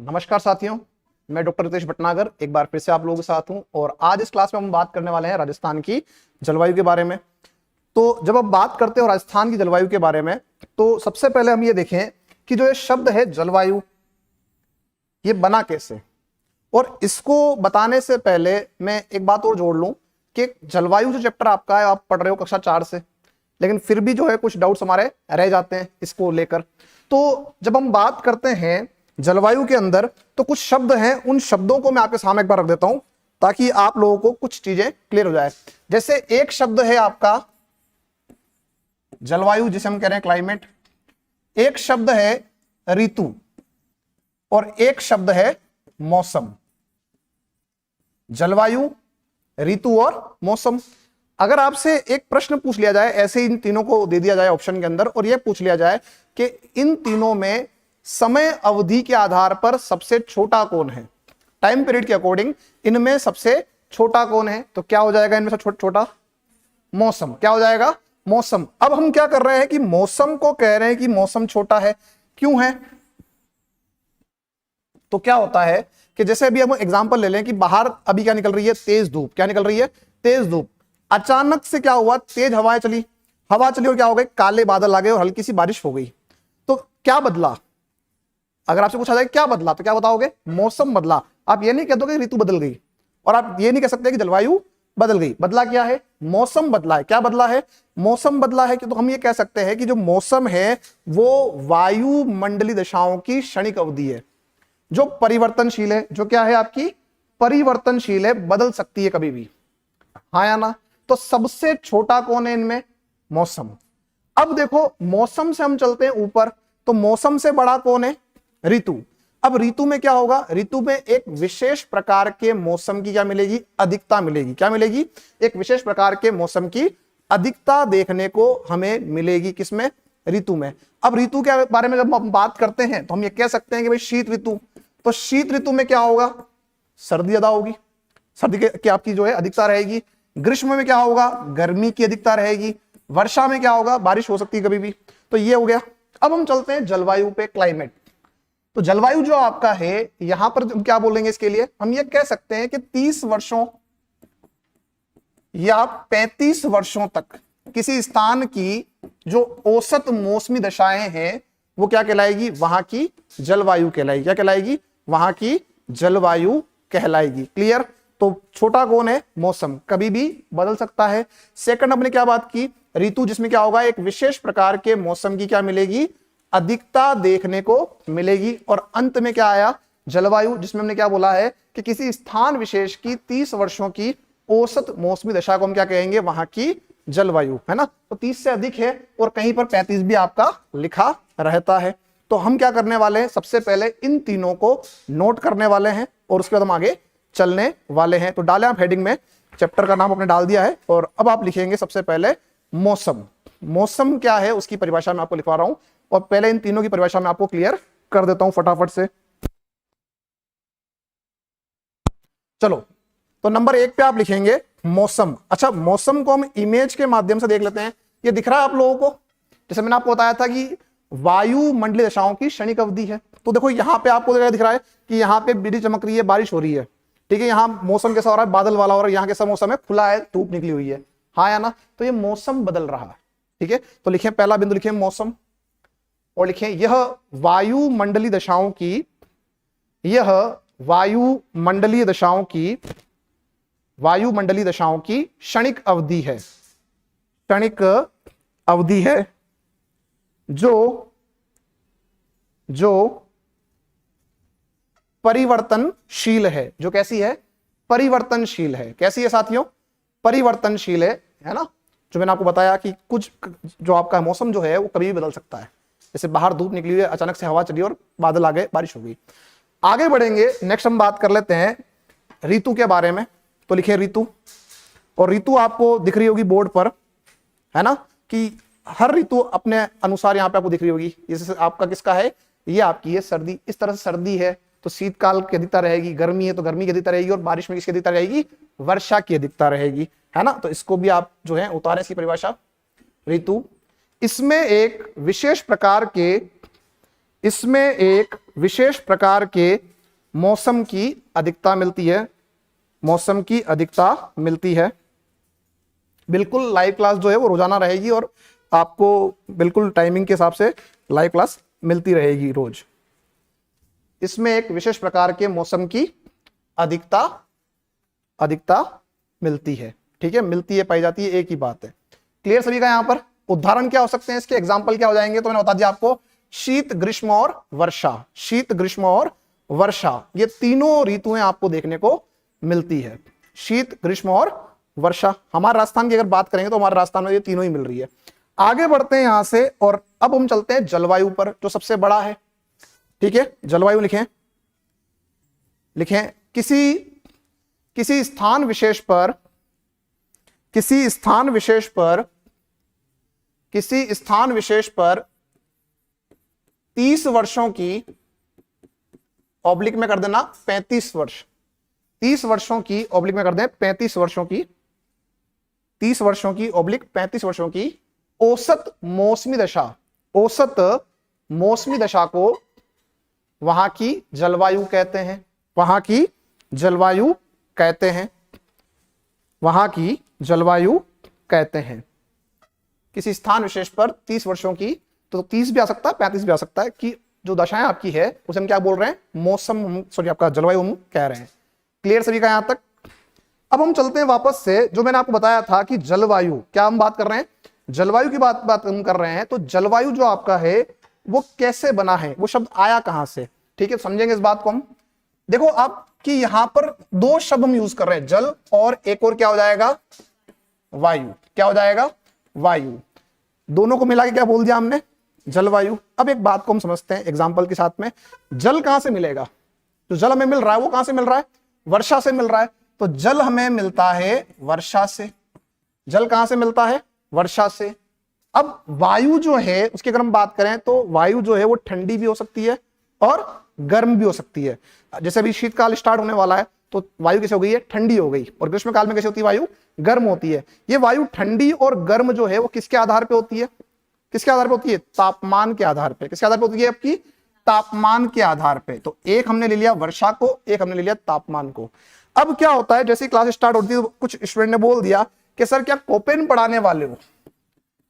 नमस्कार साथियों, मैं डॉक्टर रितेश भटनागर एक बार फिर से आप लोगों के साथ हूं और आज इस क्लास में हम बात करने वाले हैं राजस्थान की जलवायु के बारे में। तो जब हम बात करते हैं राजस्थान की जलवायु के बारे में तो सबसे पहले हम ये देखें कि जो ये शब्द है जलवायु, ये बना कैसे। और इसको बताने से पहले मैं एक बात और जोड़ लूं कि जलवायु जो चैप्टर आपका है आप पढ़ रहे हो कक्षा 4 से, लेकिन फिर भी जो है कुछ डाउट्स हमारे रह जाते हैं इसको लेकर। तो जब हम बात करते हैं जलवायु के अंदर तो कुछ शब्द हैं, उन शब्दों को मैं आपके सामने एक बार रख देता हूं ताकि आप लोगों को कुछ चीजें क्लियर हो जाए। जैसे एक शब्द है आपका जलवायु जिसे हम कह रहे हैं क्लाइमेट, एक शब्द है ऋतु और एक शब्द है मौसम। जलवायु, ऋतु और मौसम। अगर आपसे एक प्रश्न पूछ लिया जाए, ऐसे इन तीनों को दे दिया जाए ऑप्शन के अंदर और यह पूछ लिया जाए कि इन तीनों में समय अवधि के आधार पर सबसे छोटा कौन है, टाइम पीरियड के अकॉर्डिंग इनमें सबसे छोटा कौन है, तो क्या हो जाएगा इनमें से छोटा? मौसम। क्या हो जाएगा? मौसम। अब हम क्या कर रहे हैं कि मौसम को कह रहे हैं कि मौसम छोटा है, क्यों है? तो क्या होता है कि जैसे अभी हम एग्जांपल ले लें कि बाहर अभी क्या निकल रही है? तेज धूप। क्या निकल रही है? तेज धूप। अचानक से क्या हुआ? तेज हवाएं चली, हवा चली और क्या हो गई? काले बादल आ गए और हल्की सी बारिश हो गई। तो क्या बदला? अगर आपसे पूछा जाए क्या बदला तो क्या बताओगे? मौसम बदला। आप ये नहीं कह दोगे ऋतु बदल गई और आप ये नहीं कह सकते कि जलवायु बदल गई। बदला क्या है? मौसम बदला है। क्या बदला है? मौसम बदला है। कि तो हम ये कह सकते हैं कि जो मौसम है वो वायुमंडलीय दशाओं की क्षणिक अवधि है जो परिवर्तनशील है। जो क्या है? आपकी परिवर्तनशील है, बदल सकती है कभी भी, हाँ या ना? तो सबसे छोटा कौन है इनमें? मौसम। अब देखो मौसम से हम चलते हैं ऊपर, तो मौसम से बड़ा कौन है? ऋतु। अब ऋतु में क्या होगा? ऋतु में एक विशेष प्रकार के मौसम की क्या मिलेगी? अधिकता मिलेगी। क्या मिलेगी? एक विशेष प्रकार के मौसम की अधिकता देखने को हमें मिलेगी। किसमें? ऋतु में। अब ऋतु के बारे में जब हम बात करते हैं तो हम ये कह सकते हैं कि भाई शीत ऋतु। तो शीत ऋतु में क्या होगा? सर्दी ज्यादा होगी, सर्दी की आपकी जो है अधिकता रहेगी। ग्रीष्म में क्या होगा? गर्मी की अधिकता रहेगी। वर्षा में क्या होगा? बारिश हो सकती है कभी भी। तो ये हो गया। अब हम चलते हैं जलवायु पे, क्लाइमेट। तो जलवायु जो आपका है यहां पर क्या बोलेंगे इसके लिए? हम ये कह सकते हैं कि 30 वर्षों या 35 वर्षों तक किसी स्थान की जो औसत मौसमी दशाएं हैं वो क्या कहलाएगी? वहां की जलवायु कहलाएगी। क्या कहलाएगी? वहां की जलवायु कहलाएगी। क्लियर? तो छोटा कौन है? मौसम, कभी भी बदल सकता है। सेकंड हमने क्या बात की? ऋतु, जिसमें क्या होगा? एक विशेष प्रकार के मौसम की क्या मिलेगी? अधिकता देखने को मिलेगी। और अंत में क्या आया? जलवायु, जिसमें हमने क्या बोला है कि किसी स्थान विशेष की 30 वर्षों की औसत मौसमी दशा को हम क्या कहेंगे? वहां की जलवायु, है ना? तो 30 से अधिक है और कहीं पर 35 भी आपका लिखा रहता है। तो हम क्या करने वाले हैं? सबसे पहले इन तीनों को नोट करने वाले हैं और उसके बाद हम आगे चलने वाले हैं। तो डालें आप हेडिंग में, चैप्टर का नाम आपने डाल दिया है और अब आप लिखेंगे सबसे पहले मौसम। मौसम क्या है उसकी परिभाषा मैं आपको लिखवा रहा हूं और पहले इन तीनों की परिभाषा मैं आपको क्लियर कर देता हूं फटाफट से। चलो, तो नंबर 1 पे आप लिखेंगे मौसम। अच्छा, मौसम को हम इमेज के माध्यम से देख लेते हैं। ये दिख रहा है आप लोगों को? जैसे मैंने आपको बताया था कि वायुमंडलीय दशाओं की क्षणिक अवधि है। तो देखो यहां पे आपको दिख रहा है कि यहां पे बिजली चमक रही है, बारिश हो रही है, ठीक है। यहां मौसम कैसा हो रहा है? बादल वाला हो रहा है। यहां कैसा मौसम है? खुला है, धूप निकली हुई है, हाँ या ना? तो ये मौसम बदल रहा है, ठीक है। तो लिखे, पहला बिंदु लिखे मौसम और लिखें यह वायुमंडलीय दशाओं की, यह वायुमंडलीय दशाओं की, वायुमंडलीय दशाओं की क्षणिक अवधि है। क्षणिक अवधि है जो परिवर्तनशील है। जो कैसी है? परिवर्तनशील है। कैसी है साथियों? परिवर्तनशील है ना? जो मैंने आपको बताया कि कुछ जो आपका मौसम जो है वो कभी भी बदल सकता है। जैसे बाहर धूप निकली हुई है, अचानक से हवा चली और बादल आ गए, बारिश हो गई। आगे बढ़ेंगे, नेक्स्ट हम बात कर लेते हैं ऋतु के बारे में। तो लिखे ऋतु, और ऋतु आपको दिख रही होगी बोर्ड पर, है ना? कि हर ऋतु अपने अनुसार यहां पे आपको दिख रही होगी। जैसे आपका किसका है? ये आपकी है सर्दी। इस तरह से सर्दी है तो शीतकाल की अधिकता रहेगी, गर्मी है तो गर्मी की अधिकता रहेगी और बारिश में किसकी अधिकता रहेगी? वर्षा की अधिकता रहेगी, है ना? तो इसको भी आप जो है उतारे इसकी परिभाषा ऋतु। इसमें एक विशेष प्रकार के इसमें एक विशेष प्रकार के मौसम की अधिकता मिलती है, मौसम की अधिकता मिलती है। बिल्कुल लाइव क्लास जो है वो रोजाना रहेगी और आपको बिल्कुल टाइमिंग के हिसाब से लाइव क्लास मिलती रहेगी रोज। इसमें एक विशेष प्रकार के मौसम की अधिकता मिलती है, ठीक है, मिलती है, पाई जाती है, एक ही बात है। क्लियर सभी का? यहां पर उदाहरण क्या हो सकते हैं, इसके एग्जाम्पल क्या हो जाएंगे, तो मैंने बता दिया आपको, शीत, ग्रीष्म और वर्षा। शीत, ग्रीष्म और वर्षा, ये तीनों ऋतुएं आपको देखने को मिलती है। शीत, ग्रीष्म और वर्षा। हमारे राजस्थान की अगर बात करेंगे तो हमारे राजस्थान में ये तीनों ही मिल रही है। आगे बढ़ते हैं यहां से और अब हम चलते हैं जलवायु पर, जो सबसे बड़ा है, ठीक है। जलवायु लिखें, किसी स्थान विशेष पर, किसी स्थान विशेष पर 30 वर्षों की ऑब्लिक में कर देना 35 वर्ष, 30 वर्षों की ऑब्लिक में कर दें 35 वर्षों की, 30 वर्षों की ऑब्लिक 35 वर्षों की औसत मौसमी दशा को वहां की जलवायु कहते हैं, वहां की जलवायु कहते हैं, वहां की जलवायु कहते हैं। किसी स्थान विशेष पर 30 वर्षों की, तो 30 भी आ सकता है, 35 भी आ सकता है, कि जो दशाएं आपकी है उसे हम क्या बोल रहे हैं, मौसम, सॉरी आपका जलवायु हम कह रहे हैं। क्लियर सभी का यहां तक? अब हम चलते हैं वापस से, जो मैंने आपको बताया था कि जलवायु, क्या हम बात कर रहे हैं, जलवायु की बात हम कर रहे हैं। तो जलवायु जो आपका है वो कैसे बना है, वो शब्द आया कहां से, ठीक है, समझेंगे इस बात को हम। देखो आप कि यहां पर दो शब्द हम यूज कर रहे हैं, जल और एक और क्या हो जाएगा, वायु। क्या हो जाएगा, वायु। दोनों को मिला के क्या बोल दिया हमने, जलवायु। अब एक बात को हम समझते हैं एग्जाम्पल के साथ में। जल कहां से मिलेगा, जो जल हमें मिल रहा है वो कहां से मिल रहा है, वर्षा से मिल रहा है। तो जल हमें मिलता है वर्षा से, जल कहां से मिलता है, वर्षा से। अब वायु जो है उसकी अगर हम बात करें तो वायु जो है वो ठंडी भी हो सकती है और गर्म भी हो सकती है। जैसे अभी शीतकाल स्टार्ट होने वाला है तो वायु कैसे हो गई है, ठंडी हो गई। और ग्रीष्म काल में कैसे होती है, वायु गर्म होती है। ये वायु ठंडी और गर्म जो है वो किसके आधार पे होती है, किसके आधार पे होती है, तापमान के आधार पे। किसके आधार पे होती है आपकी, तापमान के आधार पे। तो एक हमने ले लिया वर्षा को, एक हमने ले लिया तापमान को। अब क्या होता है, जैसे क्लास स्टार्ट होती है तो कुछ स्टूडेंट ने बोल दिया कि सर क्या कोपेन पढ़ाने वाले हो,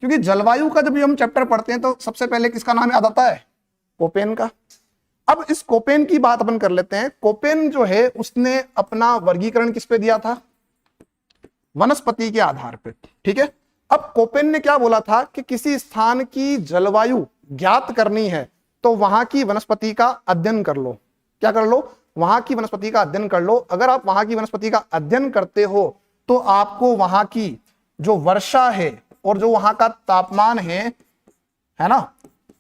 क्योंकि जलवायु का जब हम चैप्टर पढ़ते हैं तो सबसे पहले किसका नाम याद आता है, कोपेन का। अब इस कोपेन की बात अपन कर लेते हैं। कोपेन जो है उसने अपना वर्गीकरण किस पे दिया था, वनस्पति के आधार पे, ठीक है। अब कोपेन ने क्या बोला था कि किसी स्थान की जलवायु ज्ञात करनी है तो वहां की वनस्पति का अध्ययन कर लो। क्या कर लो, वहां की वनस्पति का अध्ययन कर लो। अगर आप वहां की वनस्पति का अध्ययन करते हो तो आपको वहां की जो वर्षा है और जो वहां का तापमान है ना,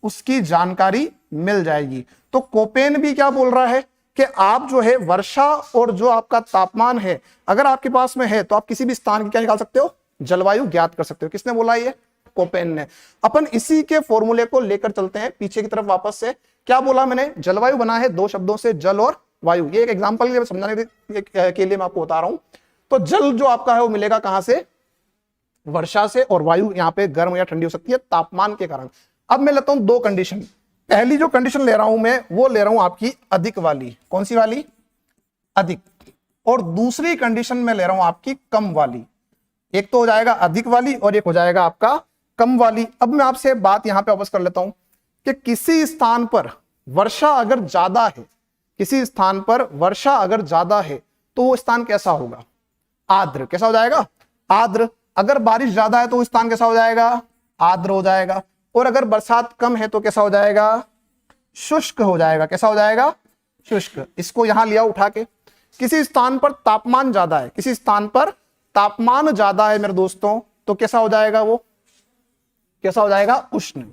उसकी जानकारी मिल जाएगी। तो कोपेन भी क्या बोल रहा है कि आप जो है वर्षा और जो आपका तापमान है अगर आपके पास में है तो आप किसी भी स्थान की क्या निकाल सकते हो, जलवायु ज्ञात कर सकते हो। किसने बोला, ये कोपेन ने। अपन इसी के फॉर्मूले को लेकर चलते हैं पीछे की तरफ वापस से। क्या बोला मैंने, जलवायु बना है दो शब्दों से, जल और वायु। ये एक एग्जांपल के समझाने के लिए मैं आपको बता रहा हूं। तो जल जो आपका है वो मिलेगा कहां से, वर्षा से, और वायु यहां पे गर्म या ठंडी हो सकती है तापमान के कारण। अब मैं लेता हूं दो कंडीशन। पहली जो कंडीशन ले रहा हूं मैं वो ले रहा हूं आपकी अधिक वाली। कौन सी वाली, अधिक। और दूसरी कंडीशन में ले रहा हूं आपकी कम वाली। एक तो हो जाएगा अधिक वाली और एक हो जाएगा आपका कम वाली। अब मैं आपसे बात यहां पे वापस कर लेता हूं कि किसी स्थान पर वर्षा अगर ज्यादा है, किसी स्थान पर वर्षा अगर ज्यादा है तो वो स्थान कैसा होगा, आर्द्र। कैसा हो जाएगा, आर्द्र। अगर बारिश ज्यादा है तो वो स्थान कैसा हो जाएगा, आर्द्र हो जाएगा। और अगर बरसात कम है तो कैसा हो जाएगा, शुष्क हो जाएगा। कैसा हो जाएगा, शुष्क। इसको यहां लिया उठा के। किसी स्थान पर तापमान ज्यादा है, किसी स्थान पर तापमान ज्यादा है मेरे दोस्तों, तो कैसा हो जाएगा, वो कैसा हो जाएगा, उष्ण।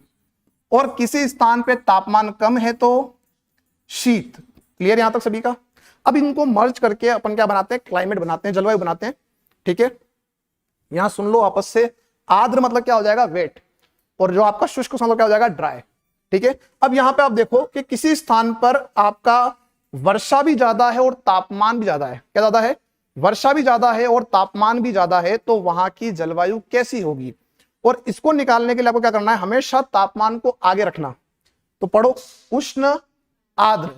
और किसी स्थान पे तापमान कम है तो शीत। क्लियर यहां तक सभी का? अब इनको मर्ज करके अपन क्या बनाते हैं, क्लाइमेट बनाते हैं, जलवायु बनाते हैं, ठीक है। यहां सुन लो आपस से, आर्द्र मतलब क्या हो जाएगा, वेट। और जो आपका शुष्क मतलब क्या हो जाएगा, ड्राई, ठीक है। अब यहां पे आप देखो कि किसी स्थान पर आपका वर्षा भी ज्यादा है और तापमान भी ज्यादा है। क्या ज्यादा है, वर्षा भी ज्यादा है और तापमान भी ज्यादा है, तो वहां की जलवायु कैसी होगी। और इसको निकालने के लिए आपको क्या करना है, हमेशा तापमान को आगे रखना। तो पढ़ो उष्ण आर्द्र,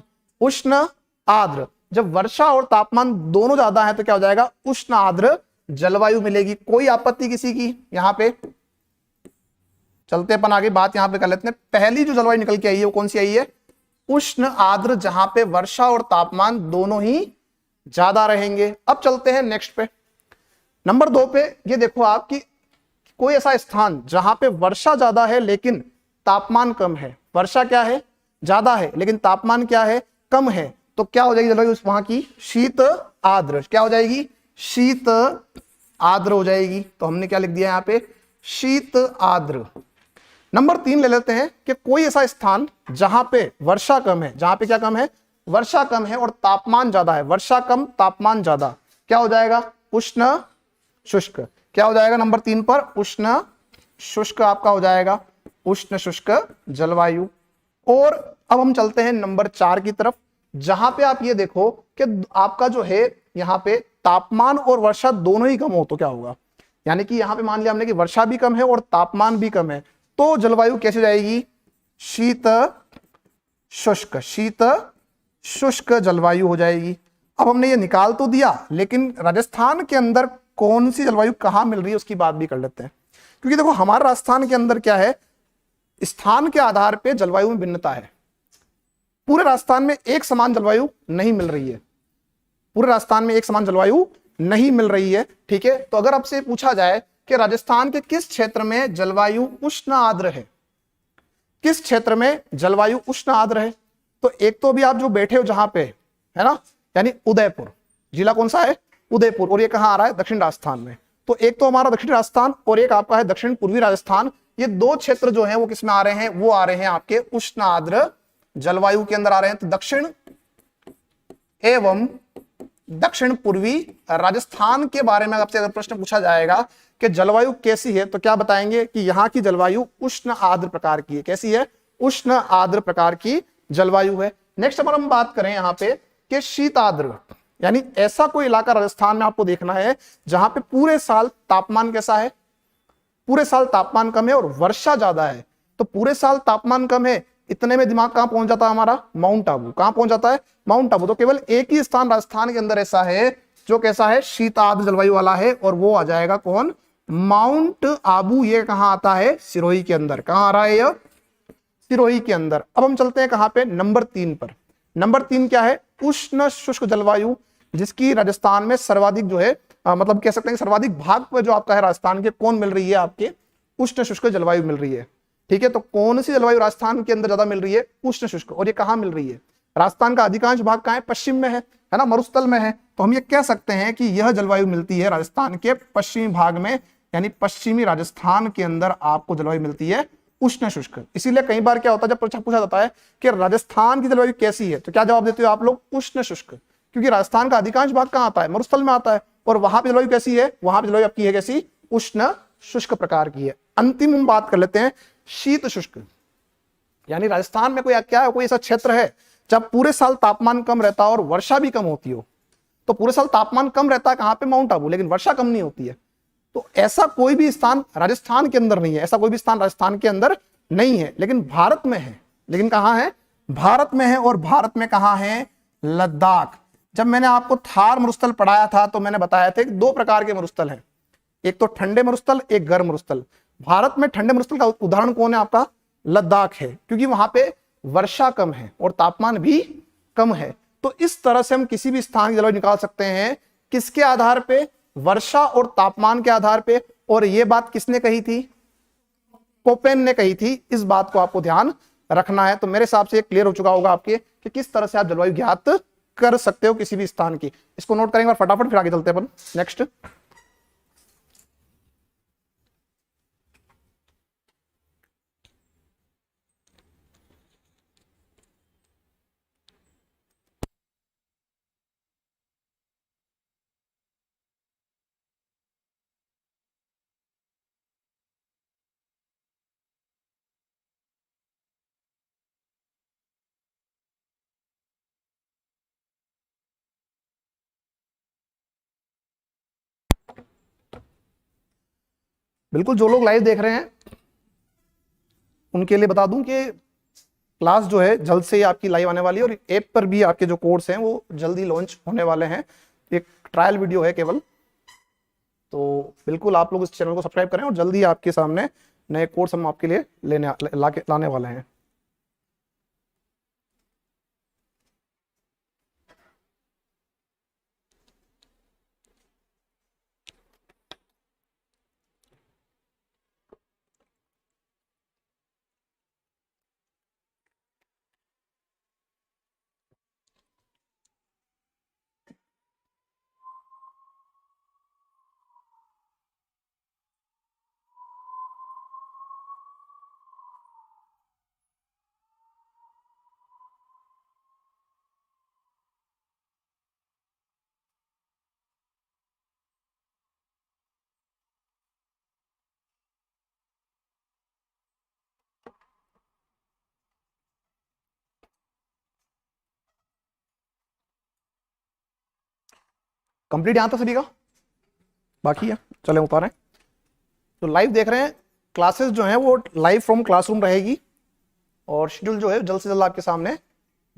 उष्ण आर्द्र। जब वर्षा और तापमान दोनों ज्यादा है तो क्या हो जाएगा, उष्ण आर्द्र जलवायु मिलेगी। कोई आपत्ति किसी की? यहां पे चलते अपन आगे, बात यहां पे कर लेते हैं। पहली जो जलवायु निकल के आई है वो कौन सी आई है, उष्ण आर्द्र, जहां पे वर्षा और तापमान दोनों ही ज्यादा रहेंगे। अब चलते हैं नेक्स्ट पे, नंबर 2 पे। ये देखो आपकी कोई ऐसा स्थान जहां पे वर्षा ज्यादा है लेकिन तापमान कम है, वर्षा क्या है, ज्यादा है लेकिन तापमान क्या है, कम है, तो क्या हो जाएगी जलवायु वहां की, शीत आर्द्र। क्या हो जाएगी, शीत आर्द्र हो जाएगी। तो हमने क्या लिख दिया यहां पे, शीत आर्द्र। नंबर 3 ले लेते हैं कि कोई ऐसा स्थान जहां पे वर्षा कम है, जहां पे क्या कम है, वर्षा कम है और तापमान ज्यादा है, वर्षा कम तापमान ज्यादा, क्या हो जाएगा, उष्ण शुष्क। क्या हो जाएगा नंबर 3 पर, उष्ण शुष्क आपका हो जाएगा, उष्ण शुष्क जलवायु। और अब हम चलते हैं नंबर 4 की तरफ, जहां पे आप ये देखो कि आपका जो है यहां पे तापमान और वर्षा दोनों ही कम हो तो क्या होगा, यानी कि यहां पे मान लिया हमने कि वर्षा भी कम है और तापमान भी कम है, तो जलवायु कैसे जाएगी, शीत शुष्क, शीत शुष्क जलवायु हो जाएगी। अब हमने ये निकाल तो दिया, लेकिन राजस्थान के अंदर कौन सी जलवायु कहां मिल रही है उसकी बात भी कर लेते हैं। क्योंकि देखो हमारे राजस्थान के अंदर क्या है, स्थान के आधार पे जलवायु में भिन्नता है। पूरे राजस्थान में एक समान जलवायु नहीं मिल रही है, पूरे राजस्थान में एक समान जलवायु नहीं मिल रही है। ठीक है, तो अगर आपसे पूछा जाए कि राजस्थान के किस क्षेत्र में जलवायु उष्ण आर्द्र है, किस क्षेत्र में जलवायु उष्ण आर्द्र है, तो एक तो अभी आप जो बैठे हो जहां पे है ना, यानी उदयपुर जिला कौन सा है, उदयपुर, और ये कहां आ रहा है, दक्षिण राजस्थान में। तो एक तो हमारा दक्षिण राजस्थान और एक आपका है दक्षिण पूर्वी राजस्थान। ये दो क्षेत्र जो हैं वो किस में आ रहे हैं, वो आ रहे हैं आपके उष्ण आर्द्र जलवायु के अंदर आ रहे हैं। तो दक्षिण एवं दक्षिण पूर्वी राजस्थान के बारे में आपसे अगर प्रश्न पूछा जाएगा कि जलवायु कैसी है, तो क्या बताएंगे कि यहाँ की जलवायु उष्ण आर्द्र प्रकार की है। कैसी है, उष्ण आर्द्र प्रकार की जलवायु है। नेक्स्ट अगर हम बात करें यहाँ पे कि शीत आर्द्र, यानी ऐसा कोई इलाका राजस्थान में आपको देखना है जहां पे पूरे साल तापमान कैसा है, पूरे साल तापमान कम है और वर्षा ज्यादा है। तो पूरे साल तापमान कम है, इतने में दिमाग कहां पहुंच जाता है हमारा, माउंट आबू। कहां पहुंच जाता है, माउंट आबू। तो केवल एक ही स्थान राजस्थान के अंदर ऐसा है जो कैसा है, शीत आर्द्र जलवायु वाला है, और वो आ जाएगा कौन, माउंट आबू। ये कहां आता है, सिरोही के अंदर। कहां आ रहा है यह, सिरोही के अंदर। अब हम चलते हैं कहां पे, नंबर 3 पर। नंबर 3 क्या है, उष्ण शुष्क जलवायु, जिसकी राजस्थान में सर्वाधिक जो है मतलब कह सकते हैं सर्वाधिक भाग पर जो आपका है राजस्थान के कौन मिल रही है, आपके उष्ण शुष्क जलवायु मिल रही है। ठीक है, तो कौन सी जलवायु राजस्थान के अंदर ज्यादा मिल रही है, उष्ण शुष्क। और ये कहां मिल रही है, राजस्थान का अधिकांश भाग कहां है, पश्चिम में है ना, मरुस्थल में है। तो हम ये कह सकते हैं कि यह जलवायु मिलती है राजस्थान के पश्चिमी भाग में, यानी पश्चिमी राजस्थान के अंदर आपको जलवायु मिलती है उष्ण शुष्क। इसीलिए कई बार क्या होता है, जब पूछा जाता है कि राजस्थान की जलवायु कैसी है, तो क्या जवाब देते हो आप लोग, उष्ण शुष्क। क्योंकि राजस्थान का अधिकांश भाग कहां आता है, मरुस्थल में आता है, और वहां पे जलवायु कैसी है, वहां पे जलवायु आपकी है कैसी, उष्ण शुष्क प्रकार की है। अंतिम हम बात कर लेते हैं शीत शुष्क, यानी राजस्थान में कोई क्या है, कोई ऐसा क्षेत्र है जब पूरे साल तापमान कम रहता है और वर्षा भी कम होती हो। तो पूरे साल तापमान कम रहता है कहां पे, माउंट आबू, लेकिन वर्षा कम नहीं होती है। तो ऐसा कोई भी स्थान राजस्थान के अंदर नहीं है, ऐसा कोई भी स्थान राजस्थान के अंदर नहीं है, लेकिन भारत में है। लेकिन कहां है, भारत में है। और भारत में कहां है, लद्दाख। जब मैंने आपको थार मरुस्थल पढ़ाया था तो मैंने बताया था कि 2 प्रकार के मरुस्थल हैं, एक तो ठंडे मरुस्थल, एक गर्म मरुस्थल। भारत में ठंडे मरुस्थल का उदाहरण कौन है, आपका लद्दाख है, क्योंकि वहां पे वर्षा कम है और तापमान भी कम है। तो इस तरह से हम किसी भी स्थान की जलवायु निकाल सकते हैं, किसके आधार पे, वर्षा और तापमान के आधार पे। और यह बात किसने कही थी, कोपेन ने कही थी। इस बात को आपको ध्यान रखना है। तो मेरे हिसाब से क्लियर हो चुका होगा आपके कि किस तरह से आप जलवायु ज्ञात कर सकते हो किसी भी स्थान की। इसको नोट करेंगे और फटाफट फिर आगे चलते हैं अपन नेक्स्ट। बिल्कुल, जो लोग लाइव देख रहे हैं उनके लिए बता दूं कि क्लास जो है जल्द से ही आपकी लाइव आने वाली है, और ऐप पर भी आपके जो कोर्स हैं वो जल्दी लॉन्च होने वाले हैं। एक ट्रायल वीडियो है केवल, तो बिल्कुल आप लोग इस चैनल को सब्सक्राइब करें और जल्दी आपके सामने नए कोर्स हम आपके लिए लाने वाले हैं। कंप्लीट यहां तक सभी का, बाकी है चले ऊपर है। तो लाइव देख रहे हैं, क्लासेस जो हैं वो लाइव फ्रॉम क्लासरूम रहेगी, और शेड्यूल जो है जल्द से जल्द आपके सामने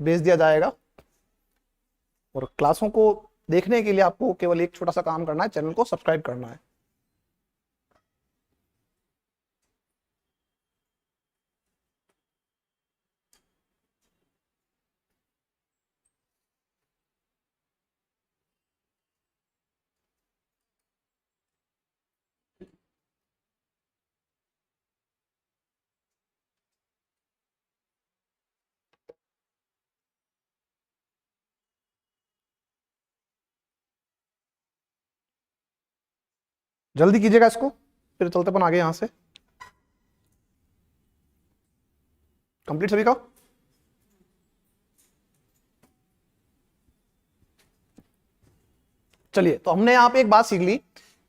भेज दिया जाएगा। और क्लासों को देखने के लिए आपको केवल एक छोटा सा काम करना है, चैनल को सब्सक्राइब करना है। जल्दी कीजिएगा इसको, फिर चलते अपन आगे यहां से। कंप्लीट सभी का। चलिए, तो हमने यहां पे एक बात सीख ली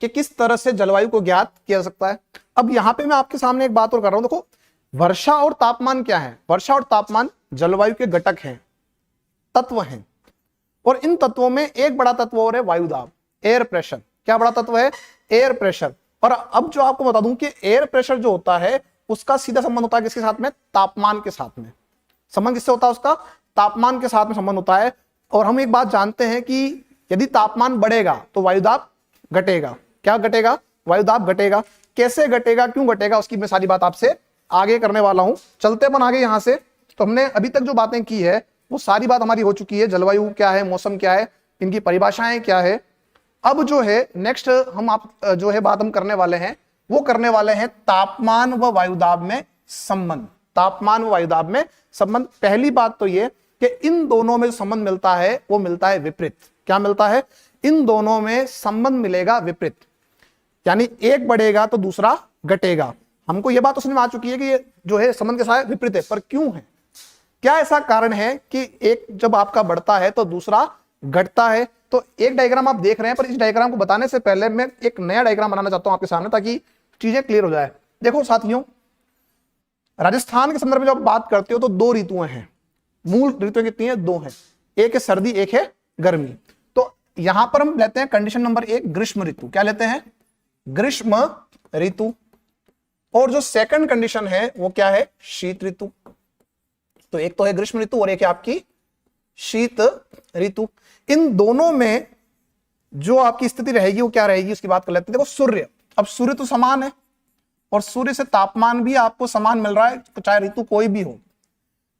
कि किस तरह से जलवायु को ज्ञात किया जा सकता है। अब यहां पे मैं आपके सामने एक बात और कर रहा हूं, देखो वर्षा और तापमान क्या है। वर्षा और तापमान जलवायु के घटक हैं, तत्व हैं, और इन तत्वों में एक बड़ा तत्व और है वायुदाब, एयर प्रेशर। क्या बड़ा तत्व है? Air pressure. और अब जो आपको बता दूं कि एयर प्रेशर जो होता है उसका सीधा संबंध होता है किसके साथ में? तापमान के साथ में। संबंध किससे होता है उसका? तापमान के साथ में संबंध होता है। और हम एक बात जानते हैं कि यदि तापमान बढ़ेगा तो वायुदाब घटेगा। क्या घटेगा? वायुदाब घटेगा। कैसे घटेगा, क्यों घटेगा, उसकी मैं सारी बात आपसे आगे करने वाला हूं। चलते अपन आगे यहां से। तो हमने अभी तक जो बातें की है वो सारी बात हमारी हो चुकी है। जलवायु क्या है, मौसम क्या है, इनकी परिभाषाएं क्या है। अब जो है नेक्स्ट हम आप जो है बात हम करने वाले हैं, वो करने वाले हैं तापमान व वायुदाब में संबंध। तापमान व वायुदाब में संबंध। पहली बात तो ये कि इन दोनों में जो संबंध मिलता है वो मिलता है विपरीत। क्या मिलता है? इन दोनों में संबंध मिलेगा विपरीत, यानी एक बढ़ेगा तो दूसरा घटेगा। हमको यह बात तो समझ में आ चुकी है कि ये जो है संबंध के साथ विपरीत है, पर क्यों है? क्या ऐसा कारण है कि एक जब आपका बढ़ता है तो दूसरा घटता है? तो एक डायग्राम आप देख रहे हैं, पर इस डायग्राम को बताने से पहले मैं एक नया डायग्राम बनाना चाहता हूं आपके सामने, ताकि चीजें क्लियर हो जाए। देखो साथियों, राजस्थान के संदर्भ में जब बात करते हो तो दो ऋतुएं हैं। मूल ऋतुएं कितनी है? दो हैं। एक है सर्दी, एक है गर्मी। तो यहां पर हम लेते हैं कंडीशन नंबर 1 ग्रीष्म ऋतु। क्या लेते हैं? ग्रीष्म ऋतु। और जो सेकंड कंडीशन है वो क्या है? शीत ऋतु। तो एक तो है ग्रीष्म ऋतु और एक है आपकी शीत ऋतु। इन दोनों में जो आपकी स्थिति रहेगी वो क्या रहेगी, उसकी बात कर लेते हैं। देखो सूर्य, अब सूर्य तो समान है और सूर्य से तापमान भी आपको समान मिल रहा है, तो चाहे ऋतु कोई भी हो,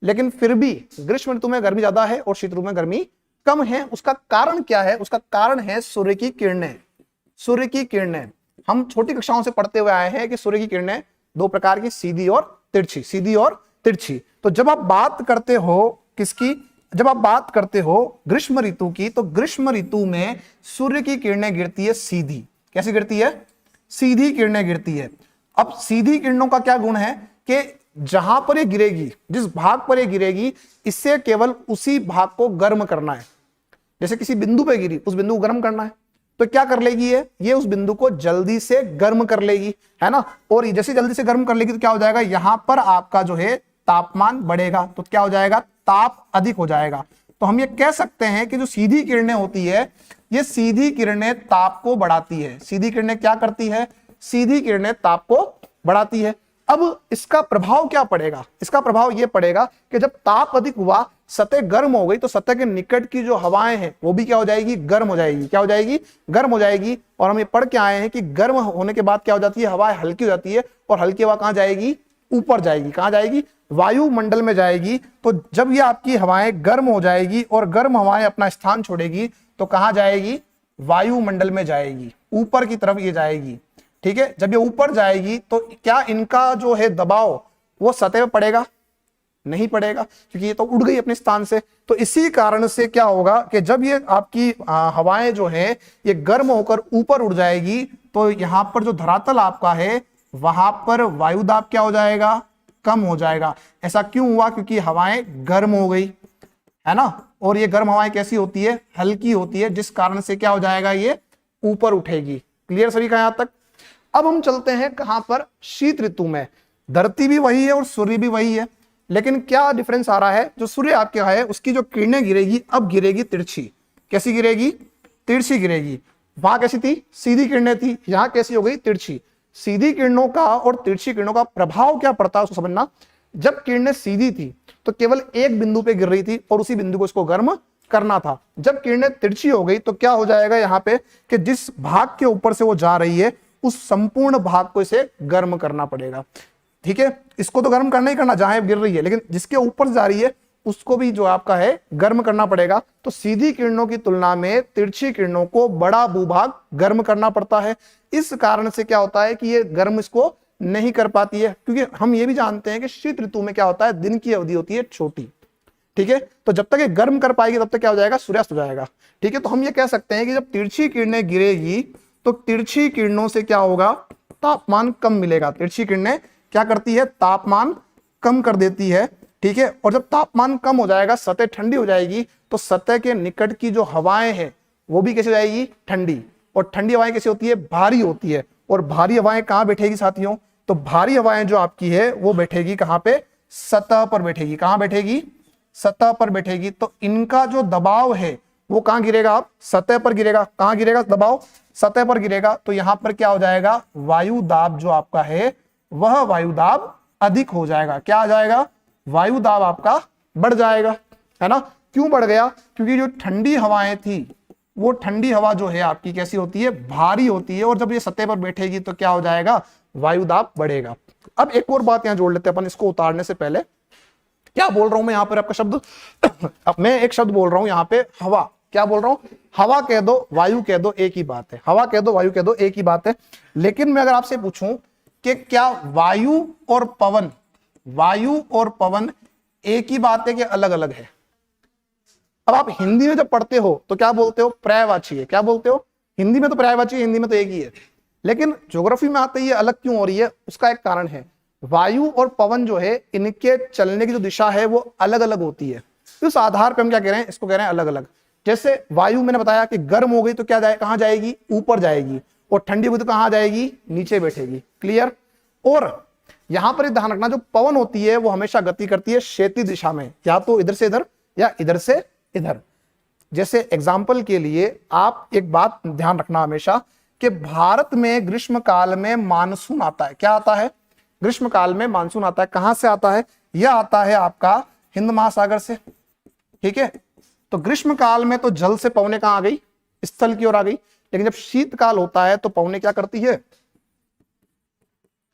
लेकिन फिर भी ग्रीष्म ऋतु में गर्मी ज्यादा है और शीत ऋतु में गर्मी कम है। उसका कारण क्या है? उसका कारण है सूर्य की किरणें। सूर्य की किरणें हम छोटी कक्षाओं से पढ़ते हुए आए हैं कि सूर्य की किरणें दो प्रकार की, सीधी और तिरछी। सीधी और तिरछी। तो जब आप बात करते हो किसकी? जब आप बात करते हो ग्रीष्म ऋतु की, तो ग्रीष्म ऋतु में सूर्य की किरणें गिरती है सीधी। कैसे गिरती है? सीधी किरणें गिरती है। अब सीधी किरणों का क्या गुण है कि जहां पर ये गिरेगी, जिस भाग पर ये गिरेगी, इससे केवल उसी भाग को गर्म करना है। जैसे किसी बिंदु पे गिरी, उस बिंदु को गर्म करना है, तो क्या कर लेगी ये उस बिंदु को जल्दी से गर्म कर लेगी, है ना। और जैसे जल्दी से गर्म कर लेगी तो क्या हो जाएगा? यहां पर आपका जो है तापमान बढ़ेगा, तो क्या हो जाएगा? ताप अधिक हो जाएगा। तो हम ये कह सकते हैं कि जो सीधी किरणें होती है, ये सीधी किरणें ताप को बढ़ाती है। सीधी किरणें क्या करती है? सीधी किरणें ताप को बढ़ाती है। अब इसका प्रभाव क्या पड़ेगा? इसका प्रभाव यह पड़ेगा कि जब ताप अधिक हुआ, सतह गर्म हो गई, तो सतह के निकट की जो हवाएं हैं वो भी क्या हो जाएगी? गर्म हो जाएगी। क्या हो जाएगी? गर्म हो जाएगी। और हम ये पढ़ के आए हैं कि गर्म होने के बाद क्या हो जाती है? हवा हल्की हो जाती है, और हल्की हवा कहां जाएगी? ऊपर जाएगी। कहां जाएगी? वायुमंडल में जाएगी। तो जब ये आपकी हवाएं गर्म हो जाएगी और गर्म हवाएं अपना स्थान छोड़ेगी, तो कहां जाएगी? वायुमंडल में जाएगी, ऊपर की तरफ ये जाएगी। ठीक है, जब ये ऊपर जाएगी तो क्या इनका जो है दबाव वो सतह पे पड़ेगा? नहीं पड़ेगा, क्योंकि ये तो उड़ गई अपने स्थान से। तो इसी कारण से क्या होगा कि जब ये आपकी हवाएं जो है ये गर्म होकर ऊपर उड़ जाएगी, तो यहां पर जो धरातल आपका है वहां पर वायुदाब क्या हो जाएगा? कम हो जाएगा। ऐसा क्यों हुआ? क्योंकि हवाएं गर्म हो गई, है ना। और ये गर्म हवाएं कैसी होती है? हल्की होती है, जिस कारण से क्या हो जाएगा? ये ऊपर उठेगी। क्लियर सभी का यहां तक? अब हम चलते हैं कहां पर? शीत ऋतु में। धरती भी वही है और सूर्य भी वही है, लेकिन क्या डिफरेंस आ रहा है? जो सूर्य आपके है उसकी जो किरणें गिरेगी, अब गिरेगी तिरछी। कैसी गिरेगी? तिरछी गिरेगी। वहां कैसी थी? सीधी किरणें थी, यहां कैसी हो गई? तिरछी। सीधी किरणों का और तिरछी किरणों का प्रभाव क्या पड़ता है उसको समझना। जब किरणें सीधी थी तो केवल एक बिंदु पे गिर रही थी और उसी बिंदु को इसको गर्म करना था। जब किरणें तिरछी हो गई तो क्या हो जाएगा यहाँ पे कि जिस भाग के ऊपर से वो जा रही है उस संपूर्ण भाग को इसे गर्म करना पड़ेगा। ठीक है, इसको तो गर्म करना ही करना जहां गिर रही है, लेकिन जिसके ऊपर जा रही है उसको भी जो आपका है गर्म करना पड़ेगा। तो सीधी किरणों की तुलना में तिरछी किरणों को बड़ा भूभाग गर्म करना पड़ता है। इस कारण से क्या होता है कि ये गर्म इसको नहीं कर पाती है, क्योंकि हम ये भी जानते हैं कि शीत ऋतु में क्या होता है? दिन की अवधि होती है छोटी। ठीक है, तो जब तक ये गर्म कर पाएगी तब तक क्या हो जाएगा? सूर्यास्त हो जाएगा। ठीक है, तो हम ये कह सकते हैं कि जब तिरछी किरणें गिरेगी तो तिरछी किरणों से क्या होगा? तापमान कम मिलेगा। तिरछी किरणें क्या करती है? तापमान कम कर देती है। ठीक है, और जब तापमान कम हो जाएगा, सतह ठंडी हो जाएगी, तो सतह के निकट की जो हवाएं हैं वो भी कैसे हो जाएगी? ठंडी। और ठंडी हवाएं कैसी होती है? भारी होती है। और भारी हवाएं कहां बैठेगी साथियों? तो भारी हवाएं जो आपकी है वो बैठेगी कहां पे? सतह पर बैठेगी। कहां बैठेगी? सतह पर बैठेगी। तो इनका जो दबाव है वो कहां गिरेगा? आप सतह पर गिरेगा। कहां गिरेगा दबाव? सतह पर गिरेगा। तो यहां पर क्या हो जाएगा? वायु दाब जो आपका है वह वायु दाब अधिक हो जाएगा। क्या आ जाएगा? वायु दाब आपका बढ़ जाएगा, है ना। क्यों बढ़ गया? क्योंकि जो ठंडी हवाएं थी वो ठंडी हवा जो है आपकी कैसी होती है? भारी होती है। और जब ये सतह पर बैठेगी तो क्या हो जाएगा? वायु दाब बढ़ेगा। अब एक और बात यहां जोड़ लेते हैं अपन इसको उतारने से पहले। क्या बोल रहा हूं मैं यहां पर आपका शब्द? अब मैं एक शब्द बोल रहा हूं यहां पे, हवा। क्या बोल रहा हूं? हवा कह दो, वायु कह दो, एक ही बात है। हवा कह दो, वायु कह दो, एक ही बात है। लेकिन मैं अगर आपसे पूछूं कि क्या वायु और पवन, वायु और पवन एक ही बात है कि अलग अलग है? अब आप हिंदी में जब पढ़ते हो तो क्या बोलते हो? पर्यायवाची है। क्या बोलते हो? हिंदी में तो पर्यायवाची है, हिंदी में तो एक ही है। लेकिन ज्योग्राफी में आते ही अलग क्यों हो रही है? उसका एक कारण है। वायु और पवन जो है इनके चलने की जो दिशा है वो अलग अलग होती है। उस आधार पर हम क्या कह रहे हैं? इसको कह रहे हैं अलग अलग। जैसे वायु मैंने बताया कि गर्म हो गई तो क्या जाए? कहां जाएगी? ऊपर जाएगी। और ठंडी हो गई तो कहां जाएगी? नीचे बैठेगी। क्लियर? और यहां पर ध्यान रखना, जो पवन होती है वो हमेशा गति करती है क्षैतिज दिशा में, या तो इधर से इधर या इधर से इधर। जैसे एग्जाम्पल के लिए आप एक बात ध्यान रखना हमेशा कि भारत में ग्रीष्म काल में मानसून आता है। क्या आता है? ग्रीष्म काल में मानसून आता है। कहां से आता है? यह आता है आपका हिंद महासागर से। ठीक है, तो ग्रीष्म काल में तो जल से पवने कहां आ गई? स्थल की ओर आ गई। लेकिन जब शीतकाल होता है तो पवने क्या करती है?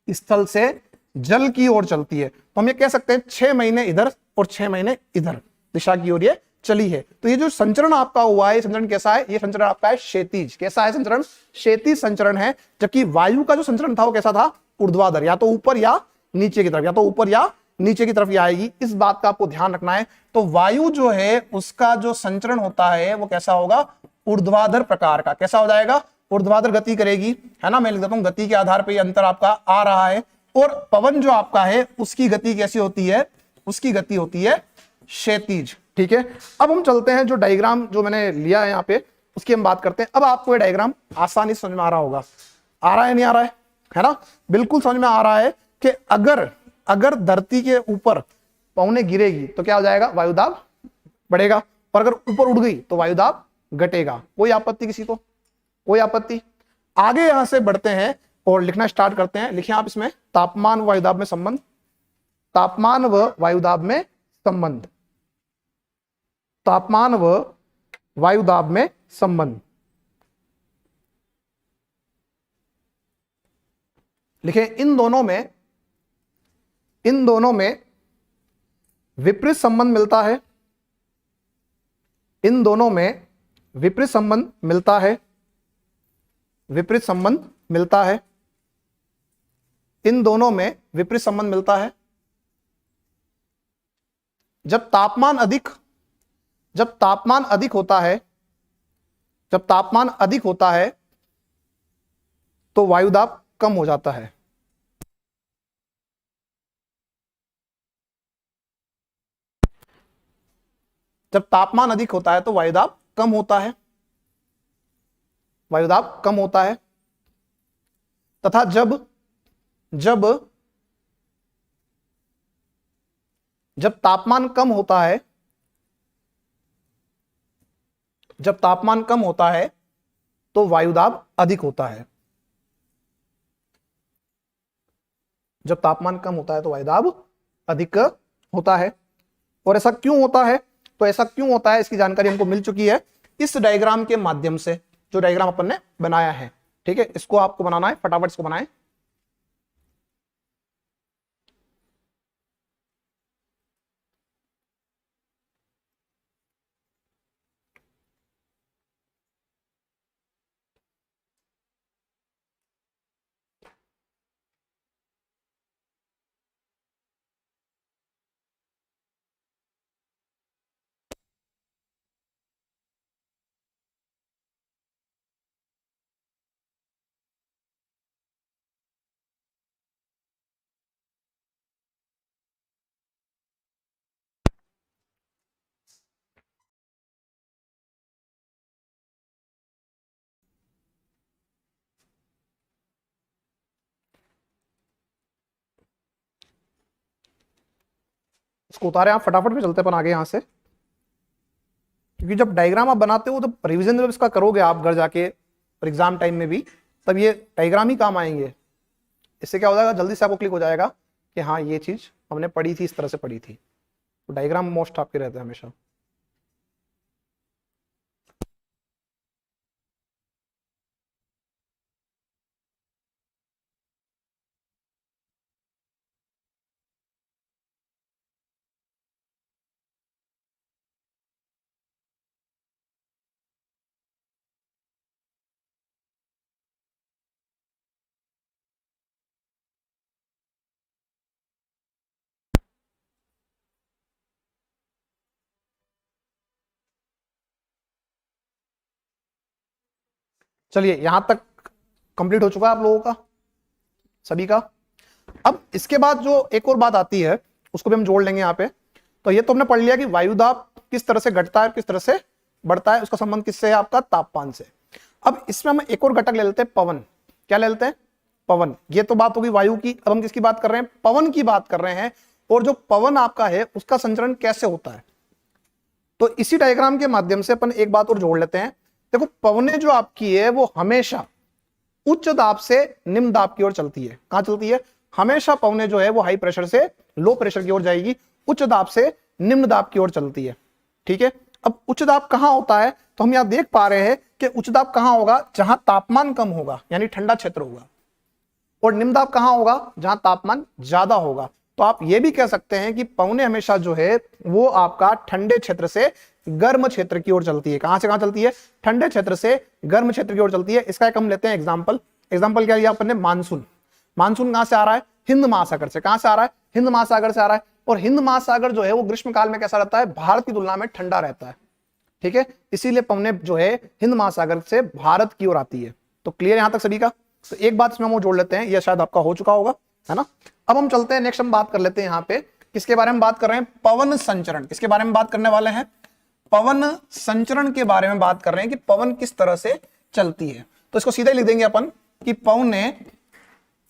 स्थल से जल की ओर चलती है। तो हम ये कह सकते हैं 6 महीने इधर और 6 महीने इधर दिशा की ओर ये चली है। तो ये जो संचरण आपका हुआ है, ये संचरण कैसा है? ये संचरण आपका है क्षैतिज। कैसा है संचरण? क्षैतिज संचरण है। जबकि वायु का जो संचरण था वो कैसा था? ऊर्ध्वाधर, या तो ऊपर या नीचे की तरफ, या तो ऊपर या नीचे की तरफ आएगी। इस बात का आपको ध्यान रखना है। तो वायु जो है उसका जो संचरण होता है वो कैसा होगा? ऊर्ध्वाधर प्रकार का। कैसा हो जाएगा? ऊर्ध्वाधर गति करेगी, है ना। मैं लिख देता हूं, गति के आधार पर ये अंतर आपका आ रहा है। और पवन जो आपका है उसकी गति कैसी होती है? उसकी गति होती है क्षैतिज। ठीक है, अब हम चलते हैं, जो डायग्राम जो मैंने लिया है यहाँ पे उसकी हम बात करते हैं। अब आपको ये डायग्राम आसानी से समझ में आ रहा होगा। आ रहा है नहीं आ रहा है ना? बिल्कुल समझ में आ रहा है कि अगर धरती के ऊपर पवने गिरेगी तो क्या हो जाएगा? वायुदाब बढ़ेगा। और अगर ऊपर उड़ गई तो वायुदाब घटेगा। कोई आपत्ति किसी को? कोई आपत्ति? आगे यहां से बढ़ते हैं और लिखना स्टार्ट करते हैं। लिखिए आप इसमें तापमान व वायुदाब में संबंध, तापमान व वायुदाब में संबंध, तापमान व वायुदाब में संबंध। लिखें इन दोनों में विपरीत संबंध मिलता है, इन दोनों में विपरीत संबंध मिलता है, विपरीत संबंध मिलता है, इन दोनों में विपरीत संबंध मिलता है। जब तापमान अधिक होता है, जब तापमान अधिक होता है तो वायुदाब कम हो जाता है। जब तापमान अधिक होता है तो वायुदाब कम होता है, वायुदाब कम होता है। तथा जब तापमान कम होता है, जब तापमान कम होता है तो वायुदाब अधिक होता है, जब तापमान कम होता है तो वायुदाब अधिक होता है। और ऐसा क्यों होता है? तो ऐसा क्यों होता है इसकी जानकारी हमको मिल चुकी है इस डायग्राम के माध्यम से, जो डायग्राम अपन ने बनाया है। ठीक है, इसको आपको बनाना है, फटाफट इसको बनाएं। इसको उतारे आप, फटाफट में चलते अपन आगे यहां से, क्योंकि जब डायग्राम आप बनाते हो तो रिवीजन जब इसका करोगे आप घर जाके और एग्जाम टाइम में भी, तब ये डायग्राम ही काम आएंगे। इससे क्या हो जाएगा, जल्दी से आपको क्लिक हो जाएगा कि हाँ ये चीज हमने पढ़ी थी, इस तरह से पढ़ी थी। तो डायग्राम मोस्ट आपके रहते हैं हमेशा। चलिए यहां तक कंप्लीट हो चुका है आप लोगों का, सभी का। अब इसके बाद जो एक और बात आती है उसको भी हम जोड़ लेंगे यहाँ पे। तो ये तो हमने पढ़ लिया कि वायुदाब किस तरह से घटता है, किस तरह से बढ़ता है, उसका संबंध किससे है, आपका तापमान से। अब इसमें हम एक और घटक ले लेते हैं, पवन। क्या ले लेते हैं? पवन। ये तो बात होगी वायु की। अब हम किसकी बात कर रहे हैं? पवन की बात कर रहे हैं। और जो पवन आपका है उसका संचरण कैसे होता है, तो इसी डायग्राम के माध्यम से अपन एक बात और जोड़ लेते हैं। देखो पवने जो आपकी है वो हमेशा उच्च दाब से निम्न दाब की ओर चलती है। कहां चलती है? हमेशा पवने जो है वो हाई प्रेशर से लो प्रेशर की ओर जाएगी, उच्च दाब से निम्न दाब की ओर चलती है। ठीक है, अब उच्च दाब कहां होता है? तो हम यहां देख पा रहे हैं कि उच्च दाब कहां होगा? जहां तापमान कम होगा, यानी ठंडा क्षेत्र होगा। और निम्न दाब कहां होगा? जहां तापमान ज्यादा होगा। तो आप ये भी कह सकते हैं कि पवने हमेशा जो है वो आपका ठंडे क्षेत्र से गर्म क्षेत्र की ओर चलती है। कहां से कहां चलती है? ठंडे क्षेत्र से गर्म क्षेत्र की ओर चलती है। इसका एक हम लेते हैं एग्जांपल। एग्जांपल क्या लिया अपन ने? मानसून। मानसून कहां से आ रहा है? हिंद महासागर से। कहां से आ रहा है? हिंद महासागर से आ रहा है। और हिंद महासागर जो है वो ग्रीष्म काल में कैसा रहता है? भारत की तुलना में ठंडा रहता है। ठीक है, इसीलिए पवने जो है हिंद महासागर से भारत की ओर आती है। तो क्लियर यहां तक सभी का? तो एक बात इसमें हम जोड़ लेते हैं, यह शायद आपका हो चुका होगा, है ना। अब हम चलते हैं नेक्स्ट, हम बात कर लेते हैं यहाँ पे किसके बारे में बात कर रहे हैं? पवन संचरण। किसके बारे में बात करने वाले हैं? पवन संचरण के बारे में बात कर रहे हैं कि पवन किस तरह से चलती है। तो इसको सीधा ही लिख देंगे अपन कि पवने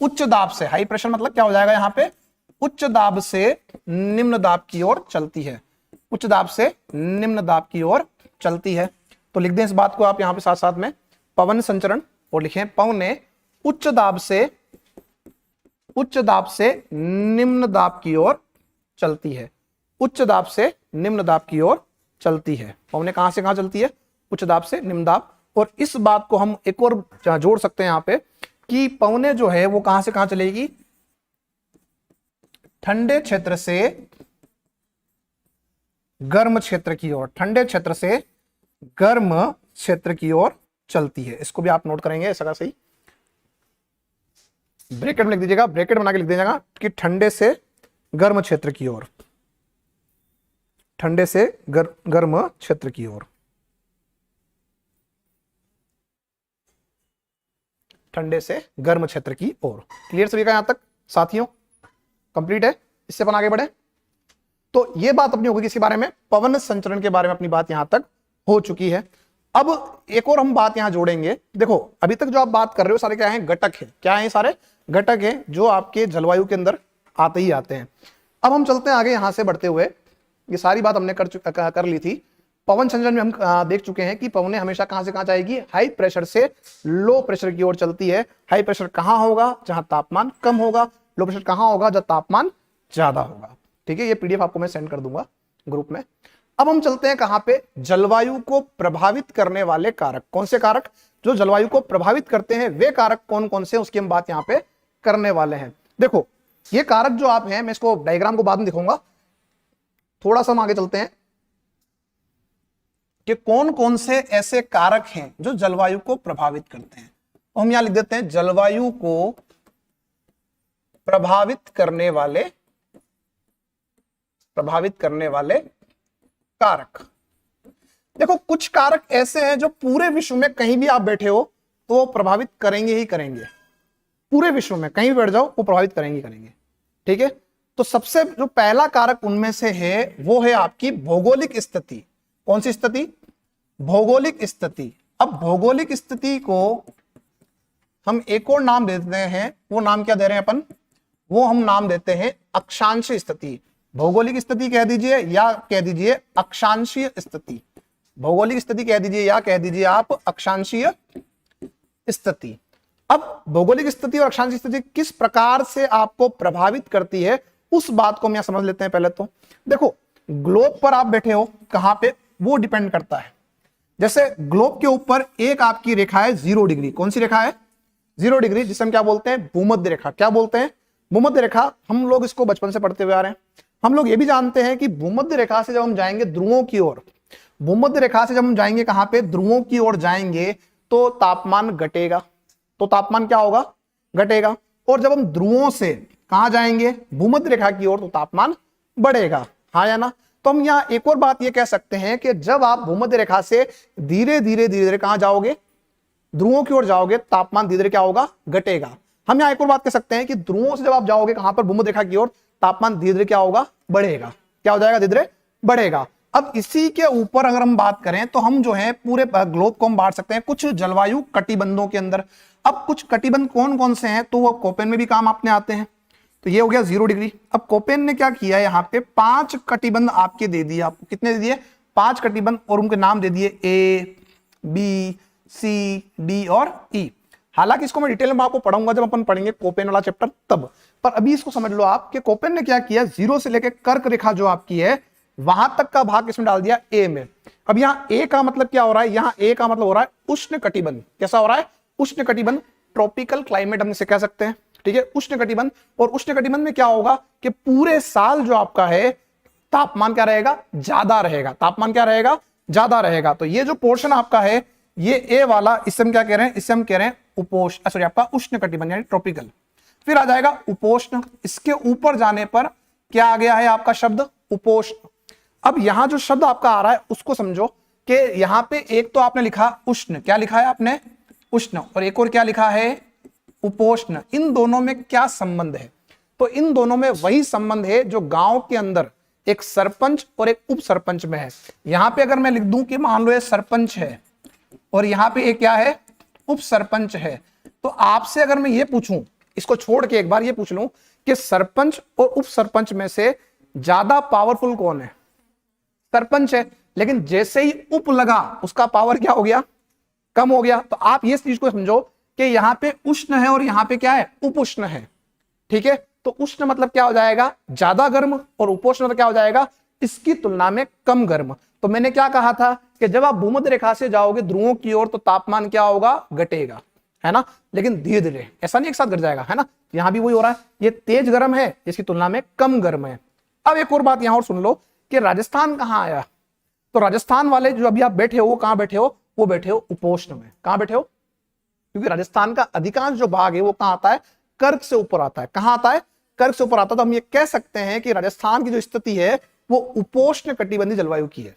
उच्च दाब से, हाई प्रेशर मतलब क्या हो जाएगा यहाँ पे? उच्च दाब से निम्न दाब की ओर चलती है। उच्च दाब से निम्न दाब की ओर चलती है। तो लिख दें इस बात को आप यहाँ पे साथ साथ में, पवन संचरण, और लिखें पवने उच्च दाब से निम्न दाब की ओर चलती है। उच्च दाब से निम्न दाब की ओर चलती है। पवने कहां से कहां चलती है? उच्च दाब से निम्न दाब। और इस बात को हम एक और जोड़ सकते हैं यहां पे कि पवने जो है वो कहां से कहां चलेगी? ठंडे क्षेत्र से गर्म क्षेत्र की ओर, ठंडे क्षेत्र से गर्म क्षेत्र की ओर चलती है। इसको भी आप नोट करेंगे ऐसा सही, ब्रैकेट में लिख दीजिएगा, ब्रैकेट बना के लिख दीजिएगा कि ठंडे से गर्म क्षेत्र की ओर, ठंडे से गर्म क्षेत्र की ओर, ठंडे से गर्म क्षेत्र की ओर। क्लियर सभी का यहां तक साथियों? कंप्लीट है? इससे अपन आगे बढ़े तो ये बात अपनी होगी किसके बारे में? पवन संचरण के बारे में अपनी बात यहां तक हो चुकी है। अब एक और हम बात यहां जोड़ेंगे। देखो अभी तक जो आप बात कर रहे हो सारे क्या हैं? घटक है। क्या है? सारे घटक हैं जो आपके जलवायु के अंदर आते ही आते हैं। अब हम चलते हैं आगे यहां से बढ़ते हुए। ये सारी बात हमने कर ली थी। पवन संचरण में हम देख चुके हैं कि पवनें हमेशा कहां से कहां जाएगी? हाई प्रेशर से लो प्रेशर की ओर चलती है। हाई प्रेशर कहां होगा? जहां तापमान कम होगा। लो प्रेशर कहां होगा? जहां तापमान ज्यादा होगा। ठीक है, ये पीडीएफ आपको मैं सेंड कर दूंगा ग्रुप में। अब हम चलते हैं कहां पे? जलवायु को प्रभावित करने वाले कारक। कौन से कारक जो जलवायु को प्रभावित करते हैं? वे कारक कौन कौन से, उसकी हम बात यहां पे करने वाले हैं। देखो ये कारक जो आप हैं, मैं इसको डायग्राम को बाद में दिखाऊंगा। थोड़ा सा हम आगे चलते हैं कि कौन कौन से ऐसे कारक हैं जो जलवायु को प्रभावित करते हैं। तो हम यहां लिख देते हैं जलवायु को प्रभावित करने वाले कारक। देखो कुछ कारक ऐसे हैं जो पूरे विश्व में कहीं भी आप बैठे हो तो वो प्रभावित करेंगे ही करेंगे। पूरे विश्व में कहीं भी बैठ जाओ वो प्रभावित करेंगे। ठीक है, तो सबसे जो पहला कारक उनमें से है वो है आपकी भौगोलिक स्थिति। कौन सी स्थिति? भौगोलिक स्थिति। अब भौगोलिक स्थिति को हम एक और नाम देते हैं। वो नाम क्या दे रहे हैं अपन? वो हम नाम देते हैं अक्षांशीय स्थिति। भौगोलिक स्थिति कह दीजिए या कह दीजिए अक्षांशीय स्थिति। भौगोलिक स्थिति कह दीजिए या कह दीजिए आप अक्षांशीय स्थिति। अब भौगोलिक स्थिति और अक्षांशीय स्थिति किस प्रकार से आपको प्रभावित करती है उस बात को हम यहां समझ लेते हैं। पहले तो देखो ग्लोब पर आप बैठे हो, कहां पे? वो डिपेंड करता है। जैसे ग्लोब के ऊपर एक आपकी रेखा है 0 डिग्री। कौन सी रेखा है? 0 डिग्री, जिसे हम क्या बोलते हैं? भूमध्य रेखा। क्या बोलते हैं? भूमध्य रेखा। हम लोग इसको बचपन से पढ़ते हुए आ रहे हैं। हम लोग ये भी जानते हैं कि भूमध्य रेखा से जब हम जाएंगे ध्रुवों की ओर, भूमध्य रेखा से जब हम जाएंगे कहां पे? ध्रुवों की ओर जाएंगे तो तापमान घटेगा। तो तापमान क्या होगा? घटेगा। और जब हम ध्रुवों से कहां जाएंगे? भूमध्य रेखा की ओर, तो तापमान बढ़ेगा। हाँ या ना? तो हम यहां एक और बात ये कह सकते हैं कि जब आप भूमध्य रेखा से धीरे धीरे कहां जाओगे? ध्रुवों की ओर जाओगे, तापमान धीरे धीरे क्या होगा? घटेगा। हम यहां एक और बात कह सकते हैं कि ध्रुवों से जब आप जाओगे कहां पर? भूमध्य रेखा की ओर, तापमान धीरे धीरे क्या होगा? बढ़ेगा। क्या हो जाएगा? धीरे धीरे बढ़ेगा। अब इसी के ऊपर अगर हम बात करें तो हम जो है पूरे ग्लोब को हम बांट सकते हैं कुछ जलवायु कटिबंधों के अंदर। अब कुछ कटिबंध कौन कौन से हैं? तो वो कोपेन में भी काम आपने आते हैं। तो ये हो गया 0 डिग्री। अब कोपेन ने क्या किया? यहाँ पे 5 कटिबंध आपके दे दिए। आपको कितने दे दिए? 5 कटिबंध, और उनके नाम दे दिए A, B, C, D और E। हालांकि इसको मैं डिटेल में आपको पढ़ाऊंगा जब अपन पढ़ेंगे कोपेन वाला चैप्टर तब, पर अभी इसको समझ लो आप कि कोपेन ने क्या किया? 0 से लेकर कर्क रेखा जो आपकी है वहां तक का भाग इसमें डाल दिया A में। अब यहाँ A का मतलब क्या हो रहा है? यहाँ A का मतलब हो रहा है उष्ण कटिबंध। कैसा हो रहा है? उष्ण कटिबंध, ट्रॉपिकल क्लाइमेट हम इसे कह सकते हैं। ठीक है, उष्ण कटिबंध। और उष्ण कटिबंध में क्या होगा कि पूरे साल जो आपका है तापमान क्या रहेगा? ज्यादा रहेगा। तापमान क्या रहेगा? ज्यादा रहेगा। तो ये जो पोर्शन आपका है ये ए वाला, इसे हम क्या कह रहे हैं? इसे हम कह रहे हैं उपोष्ण, सॉरी आपका उष्ण कटिबंध यानी ट्रॉपिकल। फिर आ जाएगा उपोष्ण। इसके ऊपर जाने पर क्या आ गया है आपका शब्द? उपोष्ण। अब यहां जो शब्द आपका आ रहा है उसको समझो कि यहां पे एक तो आपने लिखा उष्ण, क्या लिखा है आपने? उष्ण, और एक और क्या लिखा है? उपोष्ण। इन दोनों में क्या संबंध है? तो इन दोनों में वही संबंध है जो गांव के अंदर एक सरपंच और एक उप सरपंच में है। यहां पे अगर मैं लिख दूं कि मान लो ये सरपंच है और यहां पे एक क्या है? उप सरपंच है, तो आपसे अगर मैं ये पूछूं, इसको छोड़ के एक बार ये पूछ लूं कि सरपंच और उप सरपंच में से ज्यादा पावरफुल कौन है? सरपंच है। लेकिन जैसे ही उप लगा उसका पावर क्या हो गया? कम हो गया। तो आप ये चीज को समझो कि यहाँ पे उष्ण है और यहाँ पे क्या है, उपोष्ण है। ठीक है, तो उष्ण मतलब क्या हो जाएगा, ज्यादा गर्म, और उपोष्ण मतलब क्या हो जाएगा, इसकी तुलना में कम गर्म। तो मैंने क्या कहा था कि जब आप भूमध्य रेखा से जाओगे ध्रुवों की ओर तो तापमान क्या होगा, घटेगा, है ना, लेकिन धीरे धीरे, ऐसा नहीं एक साथ घट जाएगा, है ना। यहाँ भी वही हो रहा है, ये तेज गर्म है, इसकी तुलना में कम गर्म है। अब एक और बात यहां और सुन लो कि राजस्थान कहाँ आया, तो राजस्थान वाले जो अभी आप बैठे हो वो कहां बैठे हो, वो बैठे हो उपोष्ण में। कहां बैठे हो, क्योंकि राजस्थान का अधिकांश जो भाग है वो कहां आता है, कर्क से ऊपर आता है। कहां आता है, कर्क से ऊपर आता है। तो हम ये कह सकते हैं कि राजस्थान की जो स्थिति है वो उपोष्ण कटिबंधीय जलवायु की है।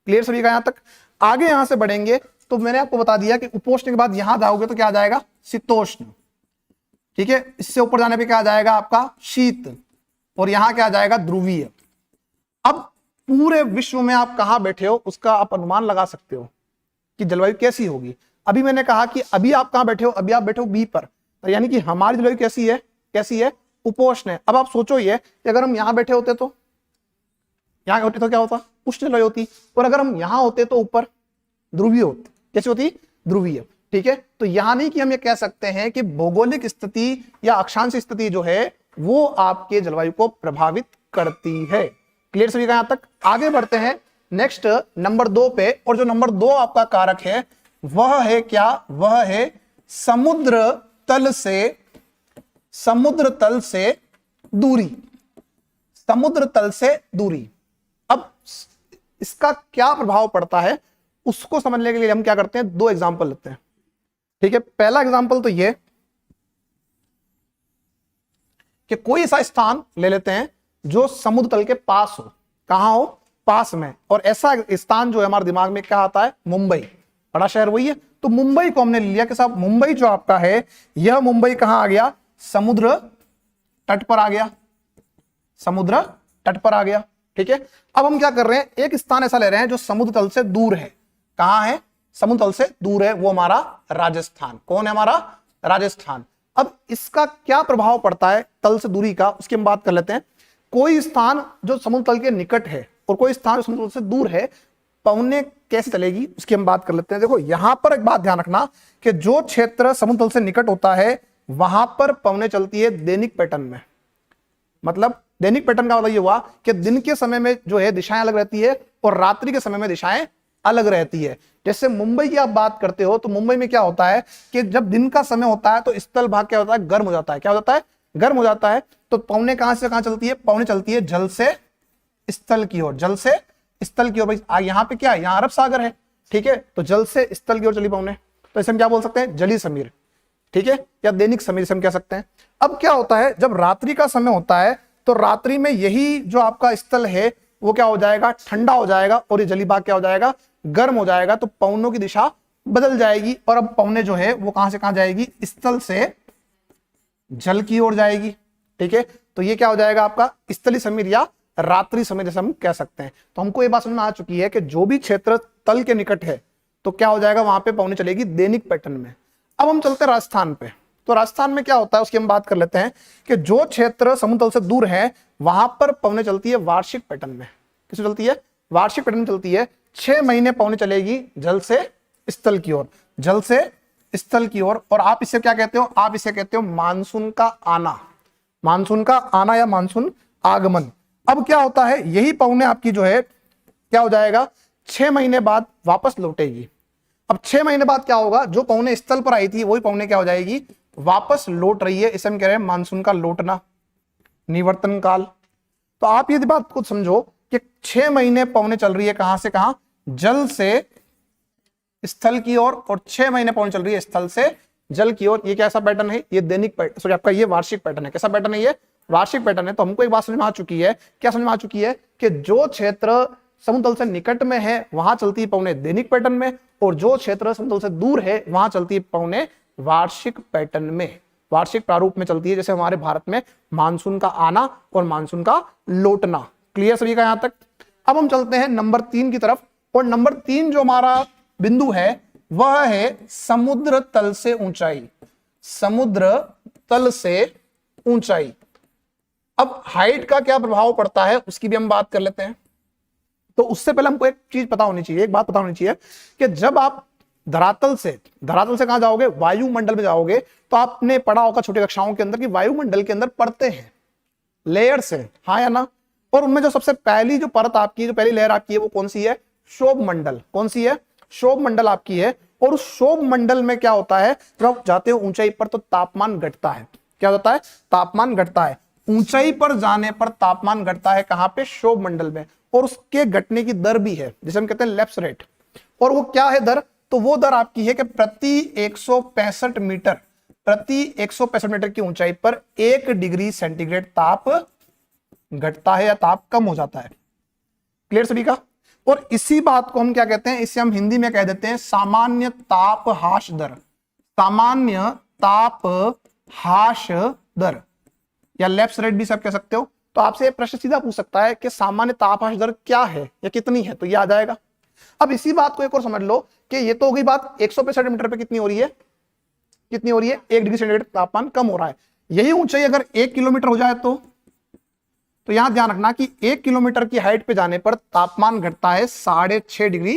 क्लियर सभी का, यहां तक। आगे यहां से बढ़ेंगे तो मैंने आपको बता दिया कि उपोष्ण के बाद यहां जाओगे तो क्या आ जाएगा, शीतोष्ण। ठीक है, इससे ऊपर जाने पे क्या आ जाएगा आपका, शीत, और यहां क्या आ जाएगा, ध्रुवीय। अब पूरे विश्व में आप कहां बैठे हो उसका आप अनुमान लगा सकते हो कि जलवायु कैसी होगी। अभी मैंने कहा कि अभी आप कहां बैठे हो, अभी आप बैठे हो बी पर, तो यानी कि हमारी जलवायु कैसी है, कैसी है, उपोष्ण है। अब आप सोचो ये कि अगर हम यहां बैठे होते तो, यहां होते तो क्या होता, उष्ण जलवायु होती, और अगर हम यहां होते तो ऊपर ध्रुवीय होती। कैसी होती, ध्रुवीय। ठीक है, तो यहां नहीं कि हम ये कह सकते हैं कि भौगोलिक स्थिति या अक्षांश स्थिति जो है वो आपके जलवायु को प्रभावित करती है। क्लियर सभी का, यहां तक। आगे बढ़ते हैं नेक्स्ट नंबर 2 पे, और जो नंबर 2 आपका कारक है वह है क्या, वह है समुद्र तल से दूरी। समुद्र तल से दूरी। अब इसका क्या प्रभाव पड़ता है उसको समझने के लिए हम क्या करते हैं, 2 एग्जांपल लेते हैं। ठीक है, पहला एग्जांपल तो ये कि कोई ऐसा स्थान ले लेते हैं जो समुद्र तल के पास हो। कहां हो, पास में। और ऐसा स्थान जो है हमारे दिमाग में क्या आता है, मुंबई, बड़ा शहर वही है। तो मुंबई को हमने लिया कि साहब मुंबई जो आपका है, यह मुंबई कहां आ गया, समुद्र तट पर आ गया, समुद्र तट पर आ गया। ठीक है, अब हम क्या कर रहे हैं, एक स्थान ऐसा ले रहे हैं जो समुद्र तल से दूर है। कहां है, समुद्र तल से दूर है, वो हमारा राजस्थान। कौन है, हमारा राजस्थान। अब इसका क्या प्रभाव पड़ता है तल से दूरी का, उसकी हम बात कर लेते हैं। कोई स्थान जो समुद्र तल के निकट है और कोई स्थान जो समुद्र तल से दूर है, पवने कैसे चलेगी उसकी हम बात कर लेते हैं। देखो यहां पर एक बात ध्यान रखना कि जो क्षेत्र समुद्र तल से निकट होता है वहां पर पवने चलती है दैनिक पैटर्न में। मतलब दैनिक पैटर्न का मतलब ये हुआ कि दिन के समय में जो है दिशाएं अलग रहती है और रात्रि के समय में दिशाएं अलग रहती है। जैसे मुंबई की आप बात करते हो तो मुंबई में क्या होता है कि जब दिन का समय होता है तो स्थल भाग क्या होता है, गर्म हो जाता है। क्या हो जाता है, गर्म हो जाता है। तो पवने कहां से कहां चलती है, पवने चलती है जल से स्थल की ओर, जल से स्थल की ओर। भाई यहां पे क्या है, यहां अरब सागर है। ठीक है, तो जल से स्थल की ओर चली पवने, तो इसे हम क्या बोल सकते हैं, जली समीर। ठीक है, या दैनिक समीर से हम कह सकते हैं। अब क्या होता है, जब रात्रि का समय होता है तो रात्रि में यही जो आपका स्थल है वो क्या हो जाएगा, ठंडा हो जाएगा, और ये जली भाग क्या हो जाएगा, गर्म हो जाएगा। तो पवनों की दिशा बदल जाएगी, और अब पवने जो है वो कहां से कहां जाएगी, स्थल से जल की ओर जाएगी। ठीक है, तो ये क्या हो जाएगा आपका स्थली समीर या रात्रि समीर जैसे हम कह सकते हैं। तो हमको ये बात समझ में आ चुकी है कि जो भी क्षेत्र तल के निकट है तो क्या हो जाएगा, वहां पे पवने चलेगी दैनिक पैटर्न में। अब हम चलते हैं राजस्थान पे। तो राजस्थान में क्या होता है उसकी हम बात कर लेते हैं कि जो क्षेत्र समुद्र तल से दूर है वहां पर पवने चलती है वार्षिक पैटर्न में। किस चलती है, वार्षिक पैटर्न में चलती है। 6 महीने पवने चलेगी जल से स्थल की ओर, जल से स्थल की ओर। और आप इसे क्या कहते हो, आप इसे कहते हो मानसून का आना, मानसून का आना या मानसून आगमन। अब क्या होता है, यही पवने आपकी जो है क्या हो जाएगा, 6 महीने बाद वापस लौटेगी। अब 6 महीने बाद क्या होगा, जो पवने स्थल पर आई थी वही पवने क्या हो जाएगी, वापस लौट रही है। इसे हम कह रहे हैं मानसून का लौटना, निवर्तन काल। तो आप ये बात को समझो कि 6 महीने पवने चल रही है कहां से कहां, जल से स्थल की ओर, और 6 महीने पवने चल रही है स्थल से जल की ओर। ये कैसा पैटर्न है, ये दैनिक पैटर्न, सॉरी आपका ये वार्षिक पैटर्न है। कैसा पैटर्न है, ये वार्षिक पैटर्न है। तो हमको एक बात समझ में आ चुकी है, क्या समझ में आ चुकी है कि जो क्षेत्र समुद्र तल से निकट में है वहां चलती है पवने दैनिक पैटर्न में, और जो क्षेत्र समुद्र तल से दूर है वहां चलती है पवने वार्षिक पैटर्न में, वार्षिक प्रारूप में चलती है। जैसे हमारे भारत में मानसून का आना और मानसून का लौटना। क्लियर सभी का यहां तक। अब हम चलते हैं नंबर 3 की तरफ, और नंबर 3 जो हमारा बिंदु है वह है समुद्र तल से ऊंचाई, समुद्र तल से ऊंचाई। अब हाइट का क्या प्रभाव पड़ता है उसकी भी हम बात कर लेते हैं। तो उससे पहले हमको एक चीज पता होनी चाहिए, एक बात पता होनी चाहिए कि जब आप धरातल से कहां जाओगे, वायुमंडल में जाओगे। तो आपने पढ़ा होगा छोटी कक्षाओं के अंदर कि वायुमंडल के अंदर परतें हैं, लेयर्स हैं, हाँ या ना। और उनमें जो सबसे पहली जो परत आपकी, जो पहली लेयर आपकी है वो कौन सी है, क्षोभ मंडल। कौन सी है, क्षोभ मंडल आपकी है। और उस क्षोभ मंडल में क्या होता है, जब आप जाते हो ऊंचाई पर तो तापमान घटता है। क्या होता है, तापमान घटता है। ऊंचाई पर जाने पर तापमान घटता है, कहां पे, क्षोभ मंडल में। और उसके घटने की दर भी है जिसे हम कहते हैं लेप्स रेट। और वो क्या है दर, तो वो दर आपकी है कि प्रति 165 मीटर की ऊंचाई पर 1 डिग्री सेंटीग्रेड ताप घटता है या ताप कम हो जाता है। क्लियर सभी का। और इसी बात को हम क्या कहते हैं, इसे हम हिंदी में कह देते हैं सामान्य ताप ह्रास दर। सामान्य ताप ह्रास दर या लेप्स रेट भी सब कह सकते हो। तो आपसे प्रश्न सीधा पूछ सकता है कि सामान्य ताप ह्रास दर क्या है या कितनी है, तो ये आ जाएगा। अब इसी बात को एक और समझ लो कि ये तो हो गई बात 165 मीटर पे कितनी हो रही है, 1 डिग्री सेंटीग्रेड तापमान कम हो रहा है। यही ऊंचाई अगर 1 किलोमीटर हो जाए तो यहां ध्यान रखना कि 1 किलोमीटर की हाइट पे जाने पर तापमान घटता है 6.5 डिग्री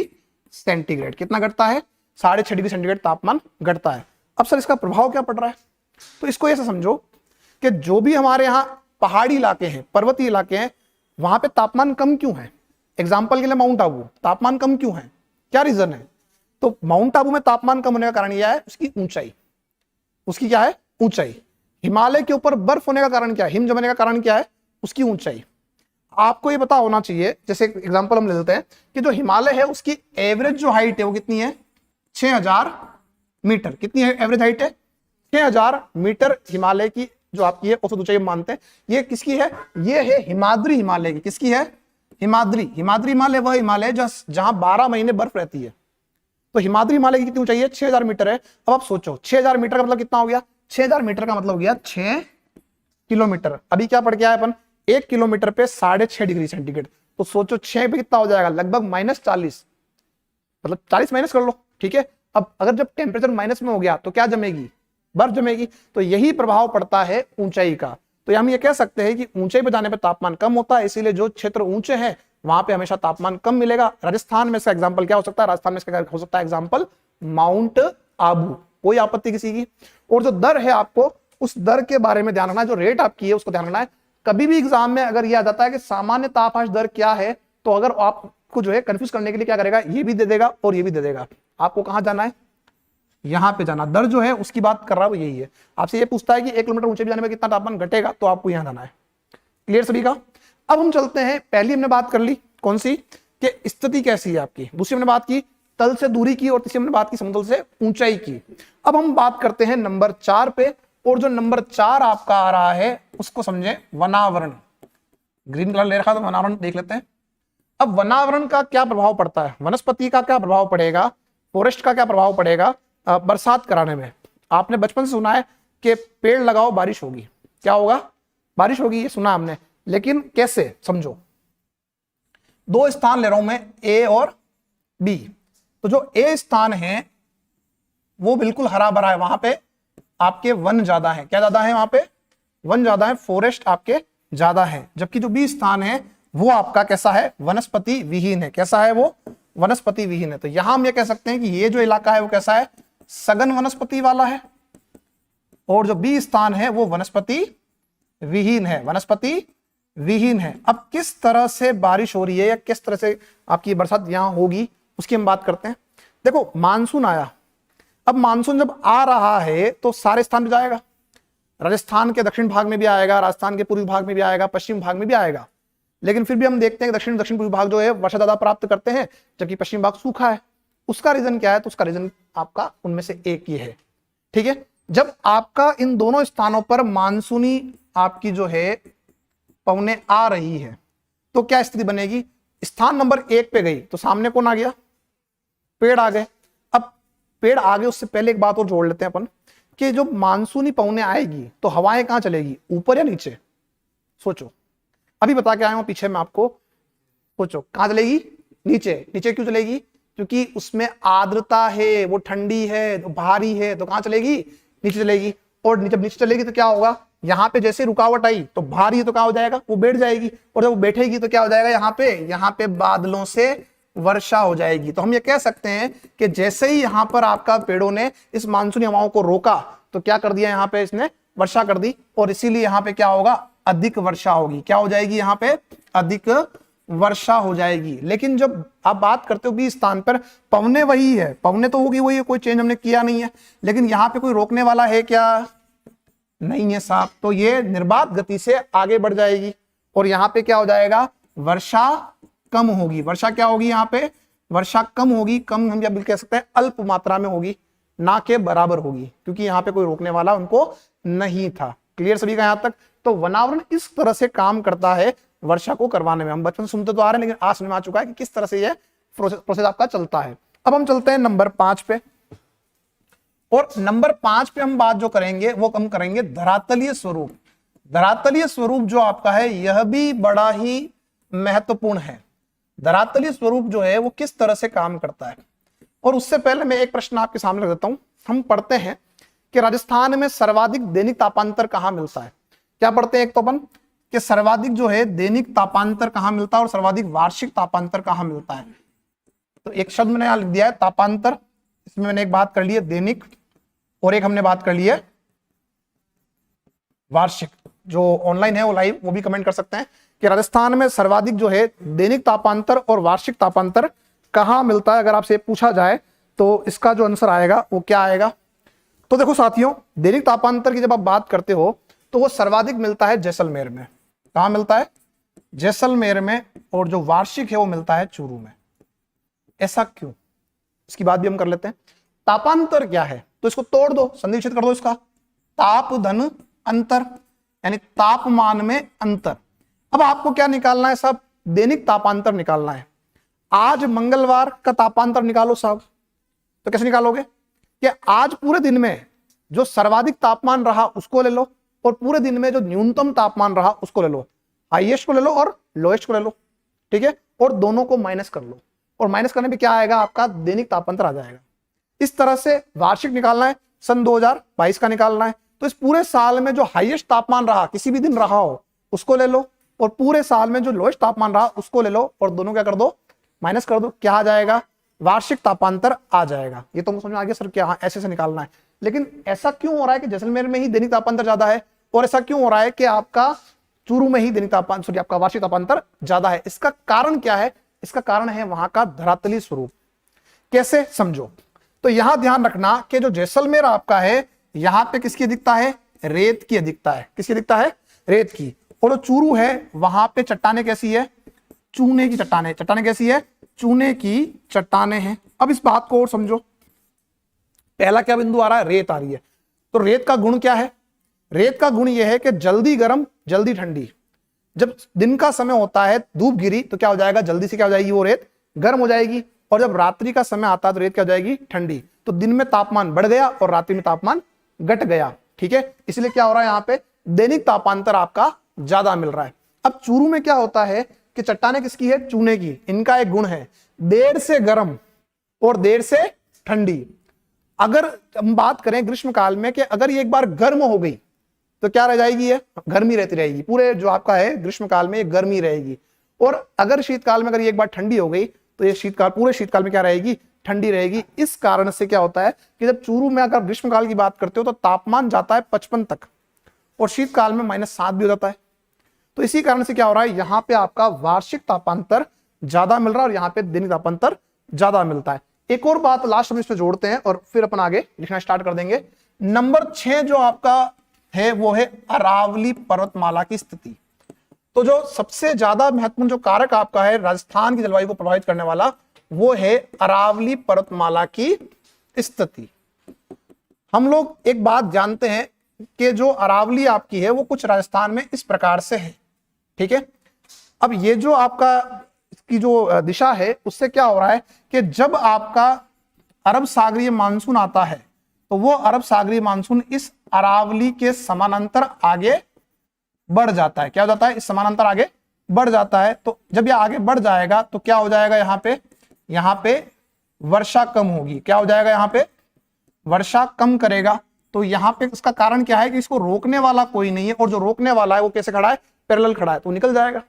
सेंटीग्रेड। कितना घटता है, 6.5 डिग्री सेंटीग्रेड तापमान घटता है। अब सर इसका प्रभाव क्या पड़ रहा है, तो इसको ऐसे समझो कि जो भी हमारे यहाँ पहाड़ी इलाके हैं, पर्वतीय इलाके हैं, वहां पे तापमान कम क्यों है। एग्जाम्पल के लिए माउंट आबू, तापमान कम क्यों है, क्या रीजन है। तो माउंट आबू में तापमान कम होने का कारण यह है उसकी ऊंचाई। उसकी क्या है, ऊंचाई। हिमालय के ऊपर बर्फ होने का कारण क्या है, हिम जमने का कारण क्या है, उसकी ऊंचाई। आपको ये पता होना चाहिए, जैसे एग्जांपल हम ले लेते हैं कि जो हिमालय है उसकी एवरेज जो हाइट है वो कितनी है, 6000 मीटर। कितनी है एवरेज हाइट है, 6000 मीटर हिमालय की जो आपकी है औसत ऊंचाई मानते हैं। ये किसकी है, ये है हिमाद्री हिमालय की। किसकी है, हिमाद्री हिमालय वह हिमालय जहां 12 महीने बर्फ रहती है। तो हिमाद्री हिमालय की कितनी ऊंचाई है, 6000 मीटर है। अब आप सोचो 6000 मीटर का मतलब कितना हो गया, 6000 मीटर का मतलब हो गया 6 किलोमीटर। अभी क्या पढ़ के आए अपन, 1 किलोमीटर पे 6.5 डिग्री सेंटीग्रेड। तो सोचो 6 पे कितना हो जाएगा, लगभग -40, मतलब 40 माइनस कर लो, ठीक है। अब अगर जब टेम्परेचर माइनस में हो गया तो क्या जमेगी, बर्फ जमेगी। तो यही प्रभाव पड़ता है ऊंचाई का। तो हम ये कह सकते हैं कि ऊंचाई पर जाने पर तापमान कम होता है, इसीलिए जो क्षेत्र ऊंचे हैं वहां पे हमेशा तापमान कम मिलेगा। राजस्थान में इसका एग्जांपल क्या हो सकता है, राजस्थान में इसका हो सकता है एग्जांपल माउंट आबू। कोई आपत्ति किसी की। और जो दर है आपको उस दर के बारे में ध्यान रखना है, जो रेट आपकी है उसको ध्यान रखना है। कभी भी एग्जाम में अगर यह आ जाता है कि सामान्य ताप ह्रास दर क्या है, तो अगर आपको जो है कंफ्यूज करने के लिए क्या करेगा, ये भी दे देगा और ये भी दे देगा। आपको कहां जाना है, यहां पे जाना। दर जो है उसकी बात कर रहा है वो यही है। आपसे ये पूछता है कि 1 किलोमीटर ऊंचे भी जाने में कितना तापमान घटेगा, तो आपको यहां जाना है। क्लियर सभी का। अब हम चलते हैं, पहली हमने बात कर ली कौन सी, कि स्थिति कैसी है आपकी। दूसरी हमने बात की तल से दूरी की, और तीसरी हमने बात की समतल से ऊंचाई की। अब हम बात करते हैं नंबर 4 पे। और जो नंबर 4 आपका आ रहा है उसको समझे वनावरण। ग्रीन कलर ले रखा तो वनावरण देख लेते हैं। अब वनावरण का क्या प्रभाव पड़ता है, वनस्पति का क्या प्रभाव पड़ेगा, फॉरेस्ट का क्या प्रभाव पड़ेगा बरसात कराने में। आपने बचपन से सुना है कि पेड़ लगाओ बारिश होगी। क्या होगा, बारिश होगी, ये सुना हमने। लेकिन कैसे, समझो। 2 स्थान ले रहा हूं मैं, ए और बी। तो जो ए स्थान है वो बिल्कुल हरा भरा है, वहां पे आपके वन ज्यादा है। क्या ज्यादा है, वहां पे वन ज्यादा है, फॉरेस्ट आपके ज्यादा है। जबकि जो बी स्थान है वो आपका कैसा है, वनस्पति विहीन है। कैसा है वो, वनस्पति विहीन है। तो यहां हम ये कह सकते हैं कि ये जो इलाका है वो कैसा है, सघन वनस्पति वाला है। और जो बी स्थान है वो वनस्पति विहीन है, वनस्पति विहीन है। अब किस तरह से बारिश हो रही है या किस तरह से आपकी बरसात यहां होगी उसकी हम बात करते हैं। देखो मानसून आया, अब मानसून जब आ रहा है तो सारे स्थान पे जाएगा। राजस्थान के दक्षिण भाग में भी आएगा, राजस्थान के पूर्वी भाग में भी आएगा, पश्चिम भाग में भी आएगा। लेकिन फिर भी हम देखते हैं कि दक्षिण पूर्वी भाग जो है वर्षा ज्यादा प्राप्त करते हैं, जबकि पश्चिम भाग सूखा है। उसका रीजन क्या है, तो उसका रीजन आपका उनमें से एक ही है। ठीक है, जब आपका इन दोनों स्थानों पर मानसूनी आपकी जो है पवने आ रही है तो क्या स्थिति बनेगी, स्थान नंबर 1 पे गई तो सामने कौन आ गया, पेड़ आ गए। अब पेड़ आ गए, उससे पहले एक बात और जोड़ लेते हैं अपन कि जो मानसूनी पवने आएगी तो हवाएं कहां चलेगी, ऊपर या नीचे। सोचो, अभी बता के आया हूं पीछे में आपको। सोचो कहां चलेगी, नीचे। नीचे क्यों चलेगी, क्योंकि उसमें आर्द्रता है, वो ठंडी है, तो भारी है, तो कहां चलेगी, नीचे चलेगी। और जब नीचे चलेगी तो क्या होगा, यहाँ पे जैसे रुकावट आई तो भारी है तो क्या हो जाएगा, वो बैठ जाएगी। और जब वो बैठेगी तो क्या हो जाएगा, यहाँ पे बादलों से वर्षा हो जाएगी। तो हम ये कह सकते हैं कि जैसे ही यहां पर आपका पेड़ों ने इस मानसूनी हवाओं को रोका तो क्या कर दिया, यहां पे इसने वर्षा कर दी, और इसीलिए यहां पे क्या होगा, अधिक वर्षा होगी। क्या हो जाएगी, यहां पे अधिक वर्षा हो जाएगी। लेकिन जब आप बात करते हो बी स्थान पर, पवने वही है, पवने तो होगी वही है, कोई चेंज हमने किया नहीं है, लेकिन यहां पे कोई रोकने वाला है क्या, नहीं है साहब। तो ये निर्बाध गति से आगे बढ़ जाएगी और यहां पे क्या हो जाएगा, वर्षा कम होगी। वर्षा क्या होगी, यहां पे वर्षा कम होगी। कम हम क्या कह सकते हैं, अल्प मात्रा में होगी, ना के बराबर होगी, क्योंकि यहां पे कोई रोकने वाला उनको नहीं था। क्लियर सभी का यहां तक। तो वनावरण इस तरह से काम करता है वर्षा को करवाने में। हम बचपन से सुनते तो आ रहे हैं, लेकिन आज समझ में आ चुका है कि किस तरह से यह प्रोसेस आपका चलता है। अब हम चलते हैं नंबर 5 पे, और नंबर 5 पे हम बात जो करेंगे वो हम करेंगे धरातलीय स्वरूप। धरातलीय स्वरूप जो आपका है यह भी बड़ा ही महत्वपूर्ण है। धरातलीय स्वरूप जो है वो किस तरह से काम करता है, और उससे पहले मैं एक प्रश्न आपके सामने रख देता हूं। हम पढ़ते हैं कि राजस्थान में सर्वाधिक दैनिक तापांतर कहां मिलता है। क्या पढ़ते हैं, एक तो अपन कि सर्वाधिक जो है दैनिक तापांतर कहां मिलता है और सर्वाधिक वार्षिक तापांतर कहां मिलता है। तो एक शब्द मैंने यहां लिख दिया है तापांतर, इसमें मैंने एक बात कर ली है दैनिक और एक हमने बात कर ली है वार्षिक। जो ऑनलाइन है वो लाइव वो भी कमेंट कर सकते हैं कि राजस्थान में सर्वाधिक जो है दैनिक तापांतर और वार्षिक तापांतर कहां मिलता है। अगर आपसे पूछा जाए तो इसका जो आंसर आएगा वो क्या आएगा। तो देखो साथियों, दैनिक तापांतर की जब आप बात करते हो तो वो सर्वाधिक मिलता है जैसलमेर में। कहां मिलता है, जैसलमेर में। और जो वार्षिक है वो मिलता है चूरू में। ऐसा क्यों, इसकी बात भी हम कर लेते हैं। तापांतर क्या है, तो इसको तोड़ दो, संधिक्षेत्र कर दो इसका। ताप धन अंतर, यानी तापमान में अंतर। अब आपको क्या निकालना है साहब, दैनिक तापांतर निकालना है। आज मंगलवार का तापांतर निकालो साहब। तो कैसे निकालोगे कि आज पूरे दिन में जो सर्वाधिक तापमान रहा उसको ले लो, और पूरे दिन में जो न्यूनतम तापमान रहा उसको ले लो। हाईएस्ट को ले लो और लोएस्ट को ले लो, ठीक है, और दोनों को माइनस कर लो, और माइनस करने पे क्या आएगा, आपका दैनिक तापांतर आ जाएगा। इस तरह से वार्षिक निकालना है, सन 2022 का निकालना है। तो इस पूरे साल में जो हाईएस्ट तापमान रहा, किसी भी दिन रहा हो, उसको ले लो, और पूरे साल में जो लोएस्ट तापमान रहा उसको ले लो, और दोनों क्या कर दो, माइनस कर दो। क्या आ जाएगा, वार्षिक तापांतर आ जाएगा। ये तो समझ में आ गया सर, क्या ऐसे से निकालना है। लेकिन ऐसा क्यों हो रहा है कि जैसलमेर में ही दैनिक तापांतर ज्यादा है, और ऐसा क्यों हो रहा है कि आपका चूरू में ही दैनिक तापमान सॉरी आपका वार्षिक तापांतर ज्यादा है। इसका कारण क्या है, इसका कारण है वहां का धरातलीय स्वरूप। कैसे, समझो। तो यहां ध्यान रखना कि जो जैसलमेर आपका है यहां पे किसकी अधिकता है, रेत की अधिकता है। किसकी अधिकता है, रेत की। और जो चूरू है वहां पे चट्टाने कैसी है, चूने की चट्टाने। चट्टाने कैसी है, चूने की चट्टाने हैं। अब इस बात को और समझो। पहला क्या बिंदु आ रहा है, रेत आ रही है। तो रेत का गुण क्या है, रेत का गुण यह है कि जल्दी गर्म जल्दी ठंडी। जब दिन का समय होता है, धूप गिरी, तो क्या हो जाएगा, जल्दी से क्या हो जाएगी, वो रेत गर्म हो जाएगी। और जब रात्रि का समय आता है तो रेत क्या हो जाएगी, ठंडी। तो दिन में तापमान बढ़ गया और रात्रि में तापमान घट गया, ठीक है। इसलिए क्या हो रहा है, यहाँ पे दैनिक तापांतर आपका ज्यादा मिल रहा है। अब चूरू में क्या होता है कि चट्टाने किसकी है, चूने की। इनका एक गुण है, देर से गर्म और देर से ठंडी। अगर हम बात करें ग्रीष्म काल में कि अगर ये एक बार गर्म हो गई तो क्या रह जाएगी, ये गर्मी रहती रहेगी। पूरे जो आपका है ग्रीष्म काल में ये गर्मी रहेगी। और अगर शीतकाल में अगर ये एक बार ठंडी हो गई तो ये शीतकाल, पूरे शीतकाल में क्या रहेगी, ठंडी रहेगी। इस कारण से क्या होता है कि जब चूरू में अगर ग्रीष्म काल की बात करते हो तो तापमान जाता है 55 तक, और शीतकाल में -7 भी हो जाता है। तो इसी कारण से क्या हो रहा है, यहाँ पे आपका वार्षिक तापांतर ज्यादा मिल रहा है और यहाँ पे दैनिक तापांतर ज्यादा मिलता है। एक और बात लास्ट हम इस पे जोड़ते हैं और फिर अपन आगे लिखना स्टार्ट कर देंगे। नंबर 6 जो आपका है वो है अरावली पर्वतमाला की स्थिति। तो जो सबसे ज्यादा महत्वपूर्ण जो कारक आपका है राजस्थान की जलवायु को प्रभावित करने वाला, वो है अरावली पर्वतमाला की स्थिति। हम लोग एक बात जानते हैं कि जो अरावली आपकी है वो कुछ राजस्थान में इस प्रकार से है, ठीक है। अब ये जो आपका इसकी जो दिशा है उससे क्या हो रहा है कि जब आपका अरब सागरीय मानसून आता है तो वो अरब सागरीय मानसून इस अरावली के समानांतर आगे बढ़ जाता है। क्या हो जाता है, इस समानांतर आगे बढ़ जाता है। तो जब ये आगे बढ़ जाएगा तो क्या हो जाएगा, यहाँ पे वर्षा कम होगी। क्या हो जाएगा, यहाँ पे वर्षा कम करेगा। तो यहाँ पे इसका कारण क्या है कि इसको रोकने वाला कोई नहीं है, और जो रोकने वाला है वो कैसे खड़ा है, पैरेलल खड़ा है, तो निकल जाएगा,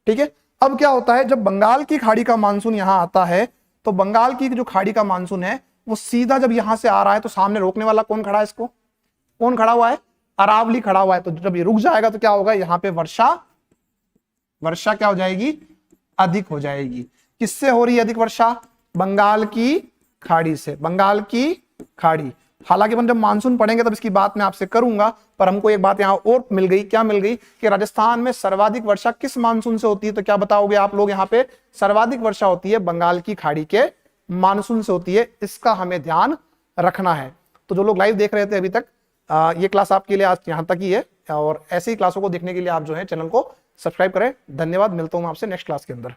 ठीक है। अब क्या होता है, जब बंगाल की खाड़ी का मानसून यहां आता है तो बंगाल की जो खाड़ी का मानसून है वो सीधा जब यहां से आ रहा है तो सामने रोकने वाला कौन खड़ा है, इसको कौन खड़ा हुआ है, अरावली खड़ा हुआ है। तो जब ये रुक जाएगा तो क्या होगा, यहां पे वर्षा क्या हो जाएगी, अधिक हो जाएगी। किससे हो रही है अधिक वर्षा, बंगाल की खाड़ी से, बंगाल की खाड़ी। हालांकि अपन जब मानसून पढ़ेंगे तब इसकी बात मैं आपसे करूंगा, पर हमको एक बात यहां और मिल गई, क्या मिल गई कि राजस्थान में सर्वाधिक वर्षा किस मानसून से होती है। तो क्या बताओगे आप लोग, यहां पे सर्वाधिक वर्षा होती है बंगाल की खाड़ी के मानसून से होती है। इसका हमें ध्यान रखना है। तो जो लोग लाइव देख रहे थे अभी तक, ये क्लास आपके लिए आज यहां तक ही है, और ऐसी क्लासों को देखने के लिए आप जो है चैनल को सब्सक्राइब करें। धन्यवाद, मिलता हूं आपसे नेक्स्ट क्लास के अंदर।